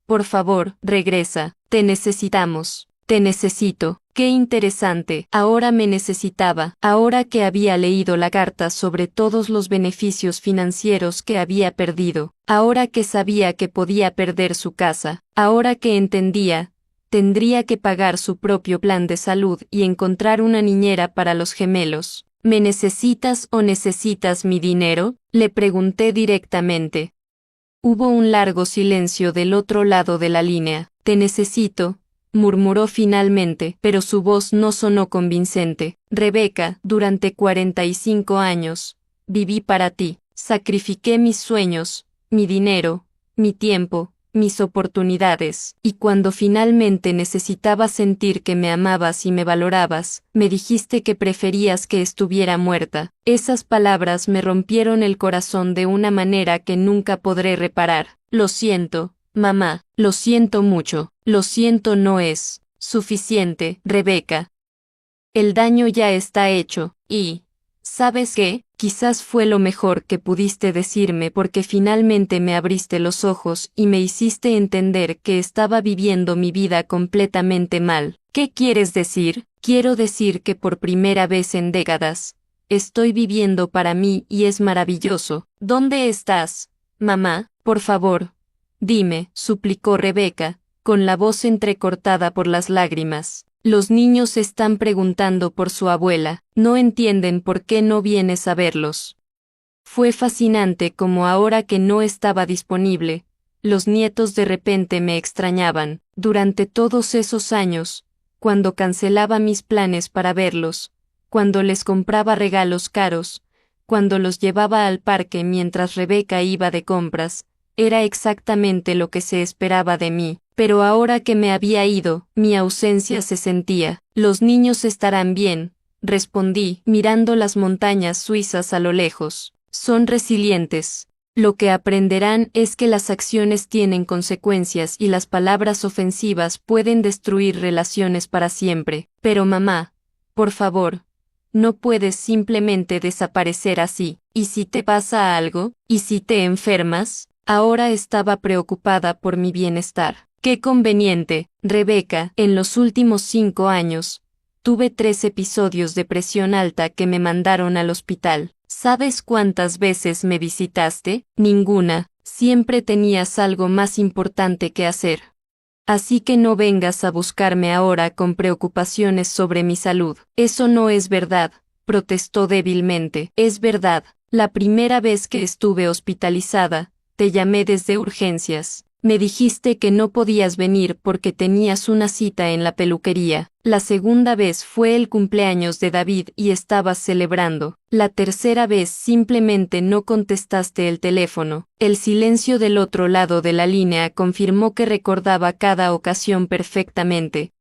por favor, regresa. Te necesitamos. Te necesito. Qué interesante. Ahora me necesitaba. Ahora que había leído la carta sobre todos los beneficios financieros que había perdido. Ahora que sabía que podía perder su casa. Ahora que entendía tendría que pagar su propio plan de salud y encontrar una niñera para los gemelos. ¿Me necesitas o necesitas mi dinero?, le pregunté directamente. Hubo un largo silencio del otro lado de la línea. Te necesito, murmuró finalmente, pero su voz no sonó convincente. Rebeca, durante 45 años, viví para ti. Sacrifiqué mis sueños, mi dinero, mi tiempo, mis oportunidades, y cuando finalmente necesitaba sentir que me amabas y me valorabas, me dijiste que preferías que estuviera muerta. Esas palabras me rompieron el corazón de una manera que nunca podré reparar. Lo siento, mamá, lo siento mucho, lo siento no es suficiente, Rebeca. El daño ya está hecho, y, ¿sabes qué? Quizás fue lo mejor que pudiste decirme porque finalmente me abriste los ojos y me hiciste entender que estaba viviendo mi vida completamente mal. ¿Qué quieres decir? Quiero decir que por primera vez en décadas, estoy viviendo para mí y es maravilloso. ¿Dónde estás, mamá? Por favor, dime, suplicó Rebeca, con la voz entrecortada por las lágrimas. Los niños están preguntando por su abuela, no entienden por qué no vienes a verlos. Fue fascinante como ahora que no estaba disponible, los nietos de repente me extrañaban. Durante todos esos años, cuando cancelaba mis planes para verlos, cuando les compraba regalos caros, cuando los llevaba al parque mientras Rebeca iba de compras, era exactamente lo que se esperaba de mí. Pero ahora que me había ido, mi ausencia se sentía. Los niños estarán bien, respondí, mirando las montañas suizas a lo lejos. Son resilientes. Lo que aprenderán es que las acciones tienen consecuencias y las palabras ofensivas pueden destruir relaciones para siempre. Pero mamá, por favor, no puedes simplemente desaparecer así. ¿Y si te pasa algo? ¿Y si te enfermas? Ahora estaba preocupada por mi bienestar. Qué conveniente, Rebeca. En los últimos 5 años, tuve 3 episodios de presión alta que me mandaron al hospital. ¿Sabes cuántas veces me visitaste? Ninguna. Siempre tenías algo más importante que hacer. Así que no vengas a buscarme ahora con preocupaciones sobre mi salud. Eso no es verdad, protestó débilmente. Es verdad. La primera vez que estuve hospitalizada, te llamé desde urgencias. Me dijiste que no podías venir porque tenías una cita en la peluquería. La segunda vez fue el cumpleaños de David y estabas celebrando. La tercera vez simplemente no contestaste el teléfono. El silencio del otro lado de la línea confirmó que recordaba cada ocasión perfectamente.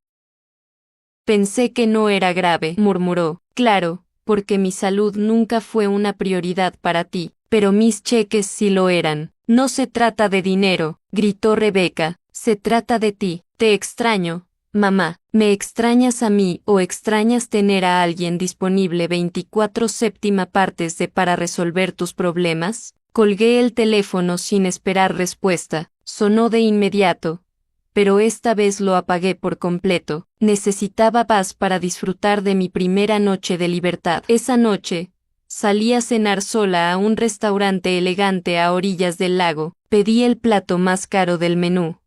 Pensé que no era grave, murmuró. Claro, porque mi salud nunca fue una prioridad para ti, pero mis cheques sí lo eran. No se trata de dinero, gritó Rebeca, se trata de ti. Te extraño, mamá. ¿Me extrañas a mí o extrañas tener a alguien disponible 24/7 partes de para resolver tus problemas? Colgué el teléfono sin esperar respuesta. Sonó de inmediato, pero esta vez lo apagué por completo. Necesitaba paz para disfrutar de mi primera noche de libertad. Esa noche, salí a cenar sola a un restaurante elegante a orillas del lago. Pedí el plato más caro del menú,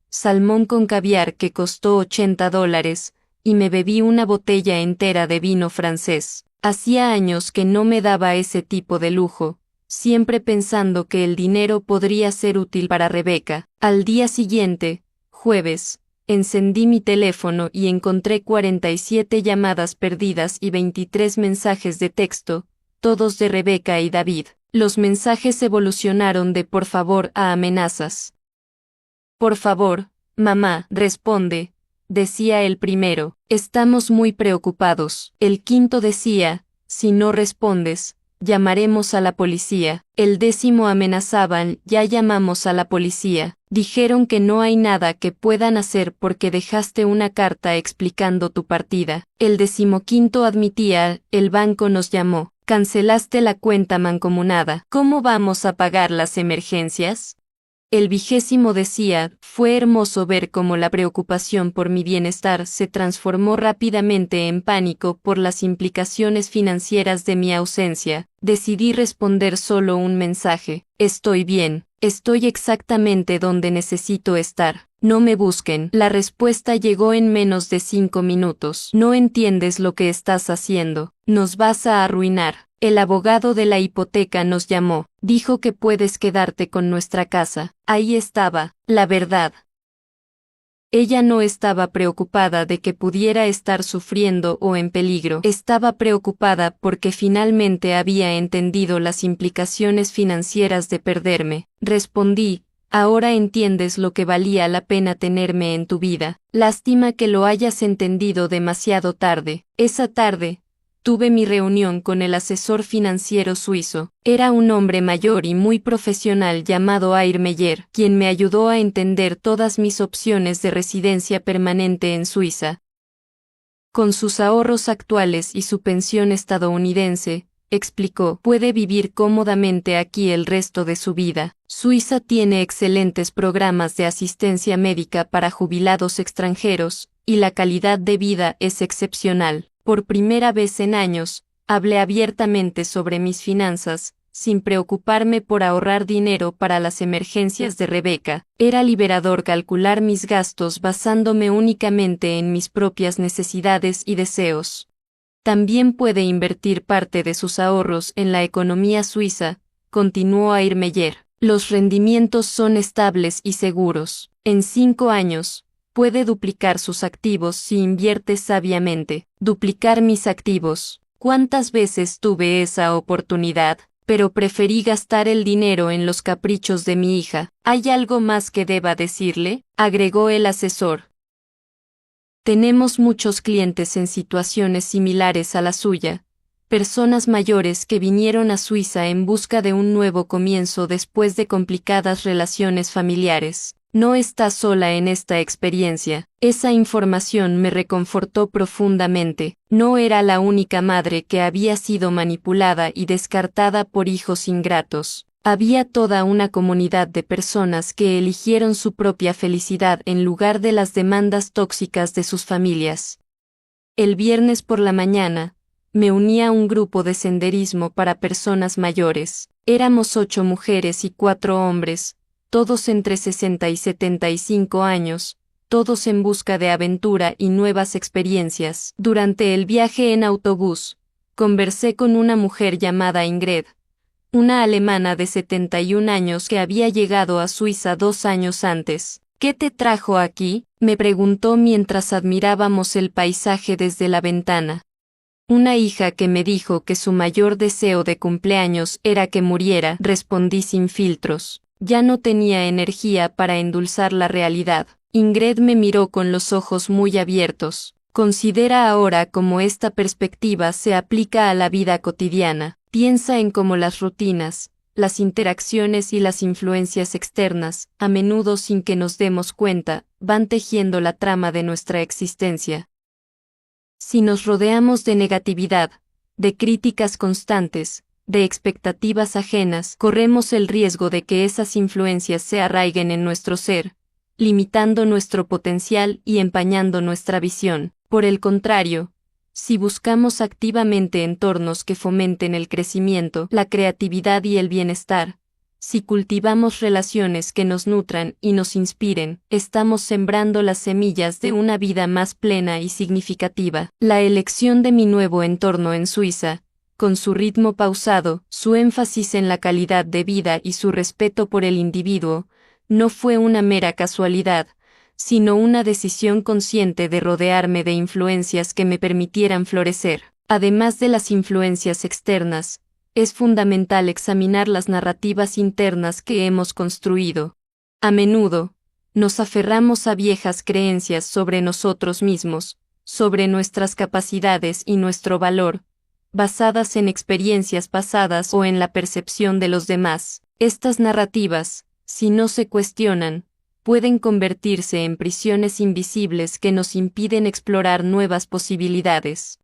salmón con caviar que costó $80, y me bebí una botella entera de vino francés. Hacía años que no me daba ese tipo de lujo, siempre pensando que el dinero podría ser útil para Rebeca. Al día siguiente, jueves, encendí mi teléfono y encontré 47 llamadas perdidas y 23 mensajes de texto, todos de Rebeca y David. Los mensajes evolucionaron de por favor a amenazas. Por favor, mamá, responde, decía el primero. Estamos muy preocupados. El quinto decía, si no respondes, llamaremos a la policía. El 10º amenazaban, ya llamamos a la policía. Dijeron que no hay nada que puedan hacer porque dejaste una carta explicando tu partida. El 15º admitía, el banco nos llamó. Cancelaste la cuenta mancomunada. ¿Cómo vamos a pagar las emergencias? El 20º decía, fue hermoso ver cómo la preocupación por mi bienestar se transformó rápidamente en pánico por las implicaciones financieras de mi ausencia. Decidí responder solo un mensaje, estoy bien. Estoy exactamente donde necesito estar. No me busquen. La respuesta llegó en menos de 5 minutos. No entiendes lo que estás haciendo. Nos vas a arruinar. El abogado de la hipoteca nos llamó. Dijo que puedes quedarte con nuestra casa. Ahí estaba, la verdad. Ella no estaba preocupada de que pudiera estar sufriendo o en peligro. Estaba preocupada porque finalmente había entendido las implicaciones financieras de perderme. Respondí, ahora entiendes lo que valía la pena tenerme en tu vida. Lástima que lo hayas entendido demasiado tarde. Esa tarde, tuve mi reunión con el asesor financiero suizo. Era un hombre mayor y muy profesional llamado Air Meyer, quien me ayudó a entender todas mis opciones de residencia permanente en Suiza. Con sus ahorros actuales y su pensión estadounidense, explicó, puede vivir cómodamente aquí el resto de su vida. Suiza tiene excelentes programas de asistencia médica para jubilados extranjeros, y la calidad de vida es excepcional. Por primera vez en años, hablé abiertamente sobre mis finanzas, sin preocuparme por ahorrar dinero para las emergencias de Rebeca. Era liberador calcular mis gastos basándome únicamente en mis propias necesidades y deseos. También puede invertir parte de sus ahorros en la economía suiza, continuó Air Meyer. Los rendimientos son estables y seguros. En 5 años, puede duplicar sus activos si invierte sabiamente. Duplicar mis activos. ¿Cuántas veces tuve esa oportunidad? Pero preferí gastar el dinero en los caprichos de mi hija. ¿Hay algo más que deba decirle?, agregó el asesor. Tenemos muchos clientes en situaciones similares a la suya. Personas mayores que vinieron a Suiza en busca de un nuevo comienzo después de complicadas relaciones familiares. No está sola en esta experiencia. Esa información me reconfortó profundamente. No era la única madre que había sido manipulada y descartada por hijos ingratos. Había toda una comunidad de personas que eligieron su propia felicidad en lugar de las demandas tóxicas de sus familias. El viernes por la mañana, me uní a un grupo de senderismo para personas mayores. Éramos 8 mujeres y 4 hombres, todos entre 60 y 75 años, todos en busca de aventura y nuevas experiencias. Durante el viaje en autobús, conversé con una mujer llamada Ingrid, una alemana de 71 años que había llegado a Suiza 2 años antes. ¿Qué te trajo aquí?, me preguntó mientras admirábamos el paisaje desde la ventana. Una hija que me dijo que su mayor deseo de cumpleaños era que muriera, respondí sin filtros. Ya no tenía energía para endulzar la realidad. Ingrid me miró con los ojos muy abiertos. Considera ahora cómo esta perspectiva se aplica a la vida cotidiana. Piensa en cómo las rutinas, las interacciones y las influencias externas, a menudo sin que nos demos cuenta, van tejiendo la trama de nuestra existencia. Si nos rodeamos de negatividad, de críticas constantes, de expectativas ajenas, corremos el riesgo de que esas influencias se arraiguen en nuestro ser, limitando nuestro potencial y empañando nuestra visión. Por el contrario, si buscamos activamente entornos que fomenten el crecimiento, la creatividad y el bienestar, si cultivamos relaciones que nos nutran y nos inspiren, estamos sembrando las semillas de una vida más plena y significativa. La elección de mi nuevo entorno en Suiza, con su ritmo pausado, su énfasis en la calidad de vida y su respeto por el individuo, no fue una mera casualidad, sino una decisión consciente de rodearme de influencias que me permitieran florecer. Además de las influencias externas, es fundamental examinar las narrativas internas que hemos construido. A menudo, nos aferramos a viejas creencias sobre nosotros mismos, sobre nuestras capacidades y nuestro valor, basadas en experiencias pasadas o en la percepción de los demás. Estas narrativas, si no se cuestionan, pueden convertirse en prisiones invisibles que nos impiden explorar nuevas posibilidades.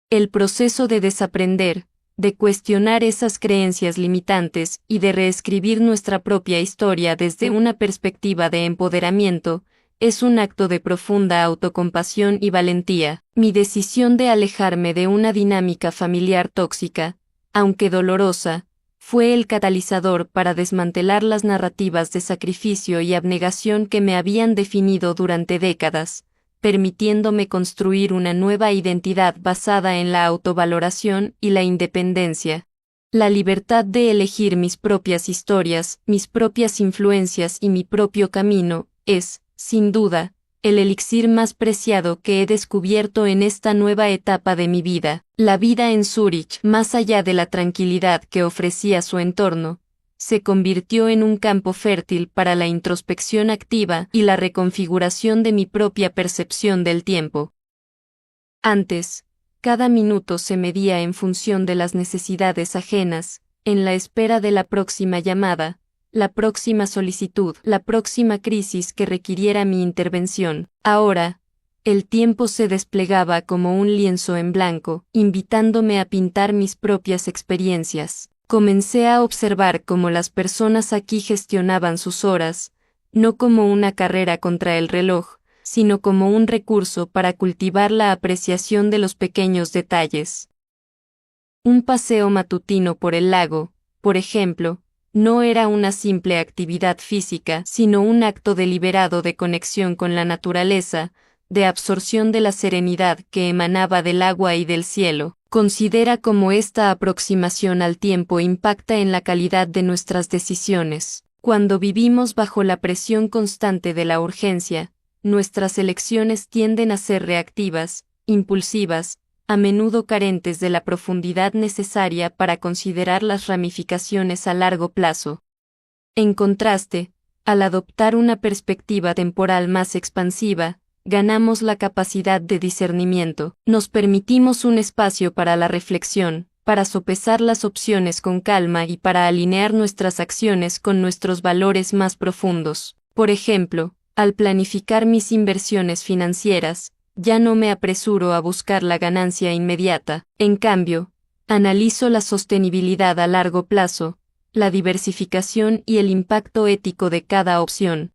El proceso de desaprender, de cuestionar esas creencias limitantes y de reescribir nuestra propia historia desde una perspectiva de empoderamiento, es un acto de profunda autocompasión y valentía. Mi decisión de alejarme de una dinámica familiar tóxica, aunque dolorosa, fue el catalizador para desmantelar las narrativas de sacrificio y abnegación que me habían definido durante décadas, permitiéndome construir una nueva identidad basada en la autovaloración y la independencia. La libertad de elegir mis propias historias, mis propias influencias y mi propio camino, es, sin duda, el elixir más preciado que he descubierto en esta nueva etapa de mi vida. La vida en Zúrich, más allá de la tranquilidad que ofrecía su entorno, se convirtió en un campo fértil para la introspección activa y la reconfiguración de mi propia percepción del tiempo. Antes, cada minuto se medía en función de las necesidades ajenas, en la espera de la próxima llamada, la próxima solicitud, la próxima crisis que requiriera mi intervención. Ahora, el tiempo se desplegaba como un lienzo en blanco, invitándome a pintar mis propias experiencias. Comencé a observar cómo las personas aquí gestionaban sus horas, no como una carrera contra el reloj, sino como un recurso para cultivar la apreciación de los pequeños detalles. Un paseo matutino por el lago, por ejemplo, no era una simple actividad física, sino un acto deliberado de conexión con la naturaleza, de absorción de la serenidad que emanaba del agua y del cielo. Considera cómo esta aproximación al tiempo impacta en la calidad de nuestras decisiones. Cuando vivimos bajo la presión constante de la urgencia, nuestras elecciones tienden a ser reactivas, impulsivas, a menudo carentes de la profundidad necesaria para considerar las ramificaciones a largo plazo. En contraste, al adoptar una perspectiva temporal más expansiva, ganamos la capacidad de discernimiento, nos permitimos un espacio para la reflexión, para sopesar las opciones con calma y para alinear nuestras acciones con nuestros valores más profundos. Por ejemplo, al planificar mis inversiones financieras, ya no me apresuro a buscar la ganancia inmediata. En cambio, analizo la sostenibilidad a largo plazo, la diversificación y el impacto ético de cada opción.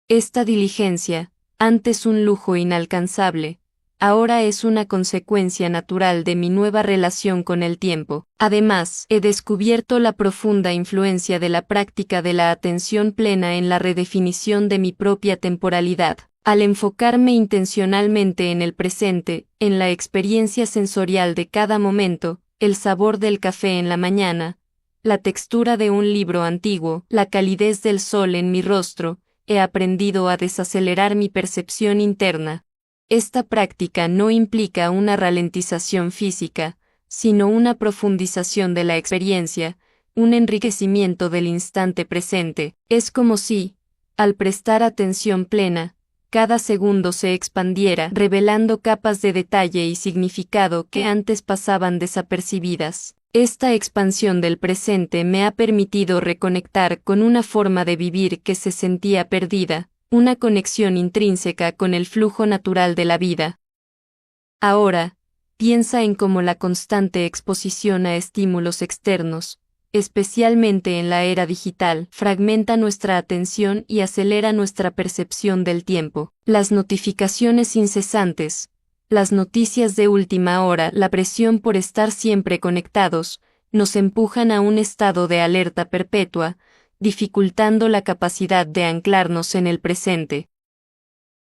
Esta diligencia, antes un lujo inalcanzable, ahora es una consecuencia natural de mi nueva relación con el tiempo. Además, he descubierto la profunda influencia de la práctica de la atención plena en la redefinición de mi propia temporalidad. Al enfocarme intencionalmente en el presente, en la experiencia sensorial de cada momento, el sabor del café en la mañana, la textura de un libro antiguo, la calidez del sol en mi rostro, he aprendido a desacelerar mi percepción interna. Esta práctica no implica una ralentización física, sino una profundización de la experiencia, un enriquecimiento del instante presente. Es como si, al prestar atención plena, cada segundo se expandiera, revelando capas de detalle y significado que antes pasaban desapercibidas. Esta expansión del presente me ha permitido reconectar con una forma de vivir que se sentía perdida, una conexión intrínseca con el flujo natural de la vida. Ahora, piensa en cómo la constante exposición a estímulos externos, especialmente en la era digital, fragmenta nuestra atención y acelera nuestra percepción del tiempo. Las notificaciones incesantes, las noticias de última hora, la presión por estar siempre conectados, nos empujan a un estado de alerta perpetua, dificultando la capacidad de anclarnos en el presente.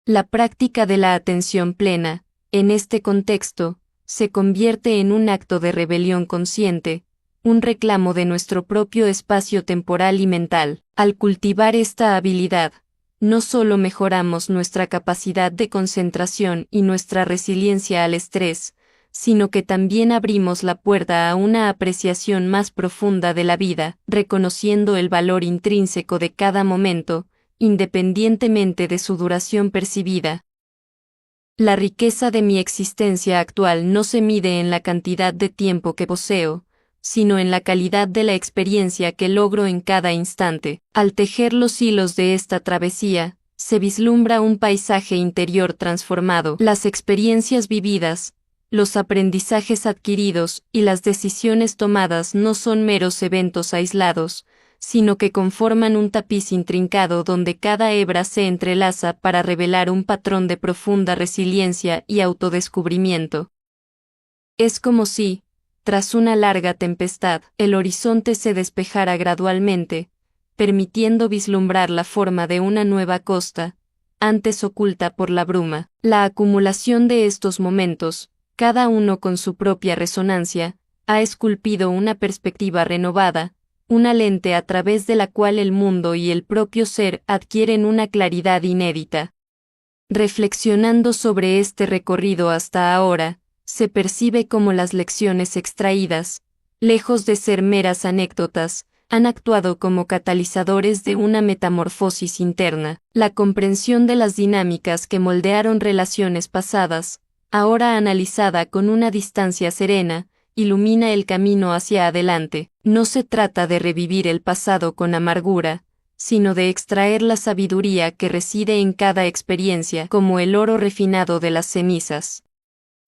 La práctica de la atención plena, en este contexto, se convierte en un acto de rebelión consciente, un reclamo de nuestro propio espacio temporal y mental. Al cultivar esta habilidad, no solo mejoramos nuestra capacidad de concentración y nuestra resiliencia al estrés, sino que también abrimos la puerta a una apreciación más profunda de la vida, reconociendo el valor intrínseco de cada momento, independientemente de su duración percibida. La riqueza de mi existencia actual no se mide en la cantidad de tiempo que poseo, sino en la calidad de la experiencia que logro en cada instante. Al tejer los hilos de esta travesía, se vislumbra un paisaje interior transformado. Las experiencias vividas, los aprendizajes adquiridos y las decisiones tomadas no son meros eventos aislados, sino que conforman un tapiz intrincado donde cada hebra se entrelaza para revelar un patrón de profunda resiliencia y autodescubrimiento. Es como si, tras una larga tempestad, el horizonte se despejara gradualmente, permitiendo vislumbrar la forma de una nueva costa, antes oculta por la bruma. La acumulación de estos momentos, cada uno con su propia resonancia, ha esculpido una perspectiva renovada, una lente a través de la cual el mundo y el propio ser adquieren una claridad inédita. Reflexionando sobre este recorrido hasta ahora, se percibe cómo las lecciones extraídas, lejos de ser meras anécdotas, han actuado como catalizadores de una metamorfosis interna. La comprensión de las dinámicas que moldearon relaciones pasadas, ahora analizada con una distancia serena, ilumina el camino hacia adelante. No se trata de revivir el pasado con amargura, sino de extraer la sabiduría que reside en cada experiencia, como el oro refinado de las cenizas.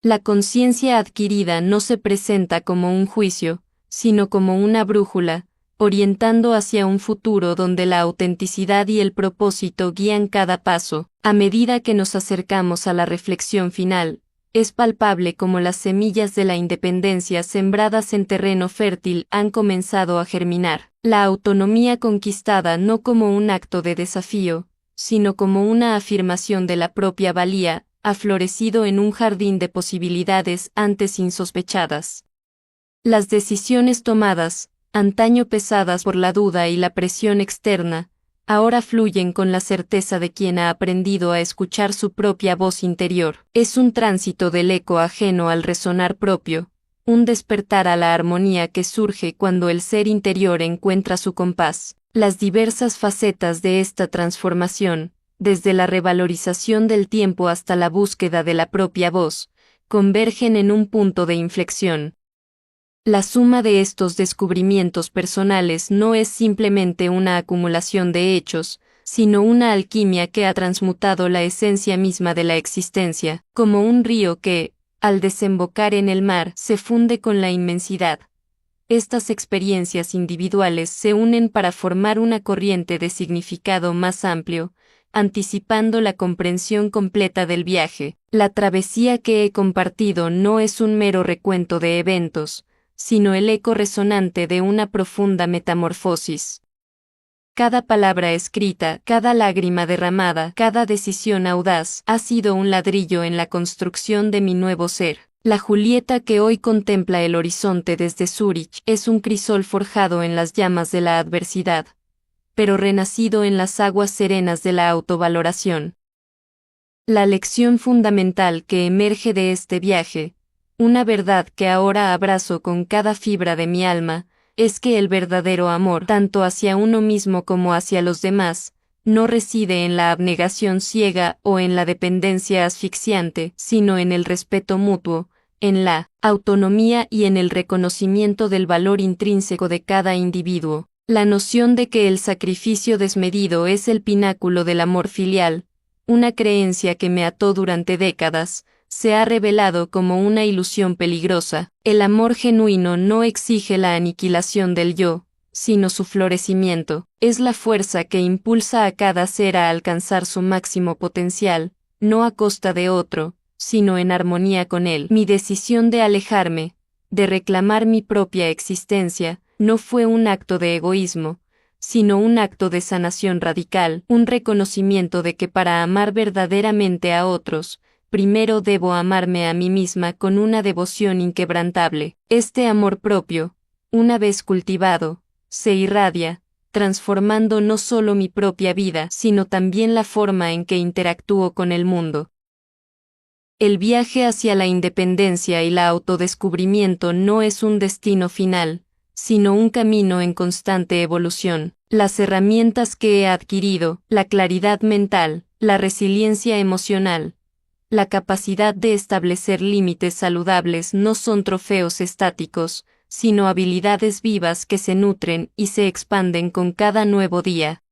La conciencia adquirida no se presenta como un juicio, sino como una brújula, orientando hacia un futuro donde la autenticidad y el propósito guían cada paso. A medida que nos acercamos a la reflexión final, es palpable cómo las semillas de la independencia sembradas en terreno fértil han comenzado a germinar. La autonomía conquistada no como un acto de desafío, sino como una afirmación de la propia valía, ha florecido en un jardín de posibilidades antes insospechadas. Las decisiones tomadas, antaño pesadas por la duda y la presión externa, ahora fluyen con la certeza de quien ha aprendido a escuchar su propia voz interior. Es un tránsito del eco ajeno al resonar propio, un despertar a la armonía que surge cuando el ser interior encuentra su compás. Las diversas facetas de esta transformación, desde la revalorización del tiempo hasta la búsqueda de la propia voz, convergen en un punto de inflexión. La suma de estos descubrimientos personales no es simplemente una acumulación de hechos, sino una alquimia que ha transmutado la esencia misma de la existencia, como un río que, al desembocar en el mar, se funde con la inmensidad. Estas experiencias individuales se unen para formar una corriente de significado más amplio, anticipando la comprensión completa del viaje. La travesía que he compartido no es un mero recuento de eventos, sino el eco resonante de una profunda metamorfosis. Cada palabra escrita, cada lágrima derramada, cada decisión audaz, ha sido un ladrillo en la construcción de mi nuevo ser. La Julieta que hoy contempla el horizonte desde Zúrich es un crisol forjado en las llamas de la adversidad, pero renacido en las aguas serenas de la autovaloración. La lección fundamental que emerge de este viaje, una verdad que ahora abrazo con cada fibra de mi alma, es que el verdadero amor, tanto hacia uno mismo como hacia los demás, no reside en la abnegación ciega o en la dependencia asfixiante, sino en el respeto mutuo, en la autonomía y en el reconocimiento del valor intrínseco de cada individuo. La noción de que el sacrificio desmedido es el pináculo del amor filial, una creencia que me ató durante décadas, se ha revelado como una ilusión peligrosa. El amor genuino no exige la aniquilación del yo, sino su florecimiento. Es la fuerza que impulsa a cada ser a alcanzar su máximo potencial, no a costa de otro, sino en armonía con él. Mi decisión de alejarme, de reclamar mi propia existencia, no fue un acto de egoísmo, sino un acto de sanación radical, un reconocimiento de que para amar verdaderamente a otros, primero debo amarme a mí misma con una devoción inquebrantable. Este amor propio, una vez cultivado, se irradia, transformando no solo mi propia vida, sino también la forma en que interactúo con el mundo. El viaje hacia la independencia y la autodescubrimiento no es un destino final, sino un camino en constante evolución. Las herramientas que he adquirido, la claridad mental, la resiliencia emocional, la capacidad de establecer límites saludables no son trofeos estáticos, sino habilidades vivas que se nutren y se expanden con cada nuevo día.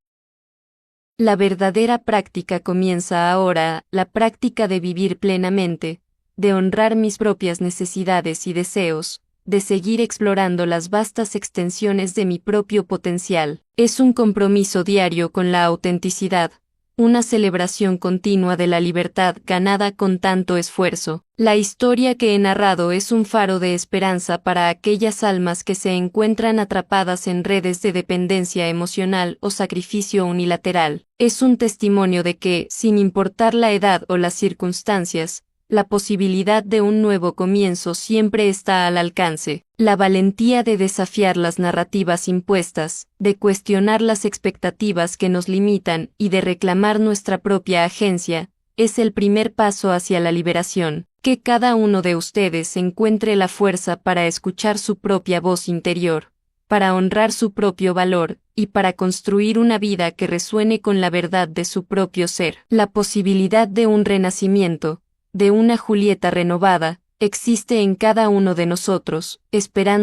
La verdadera práctica comienza ahora, la práctica de vivir plenamente, de honrar mis propias necesidades y deseos, de seguir explorando las vastas extensiones de mi propio potencial. Es un compromiso diario con la autenticidad, una celebración continua de la libertad ganada con tanto esfuerzo. La historia que he narrado es un faro de esperanza para aquellas almas que se encuentran atrapadas en redes de dependencia emocional o sacrificio unilateral. Es un testimonio de que, sin importar la edad o las circunstancias, la posibilidad de un nuevo comienzo siempre está al alcance. La valentía de desafiar las narrativas impuestas, de cuestionar las expectativas que nos limitan y de reclamar nuestra propia agencia, es el primer paso hacia la liberación. Que cada uno de ustedes encuentre la fuerza para escuchar su propia voz interior, para honrar su propio valor, y para construir una vida que resuene con la verdad de su propio ser. La posibilidad de un renacimiento, de una Julieta renovada, existe en cada uno de nosotros, esperando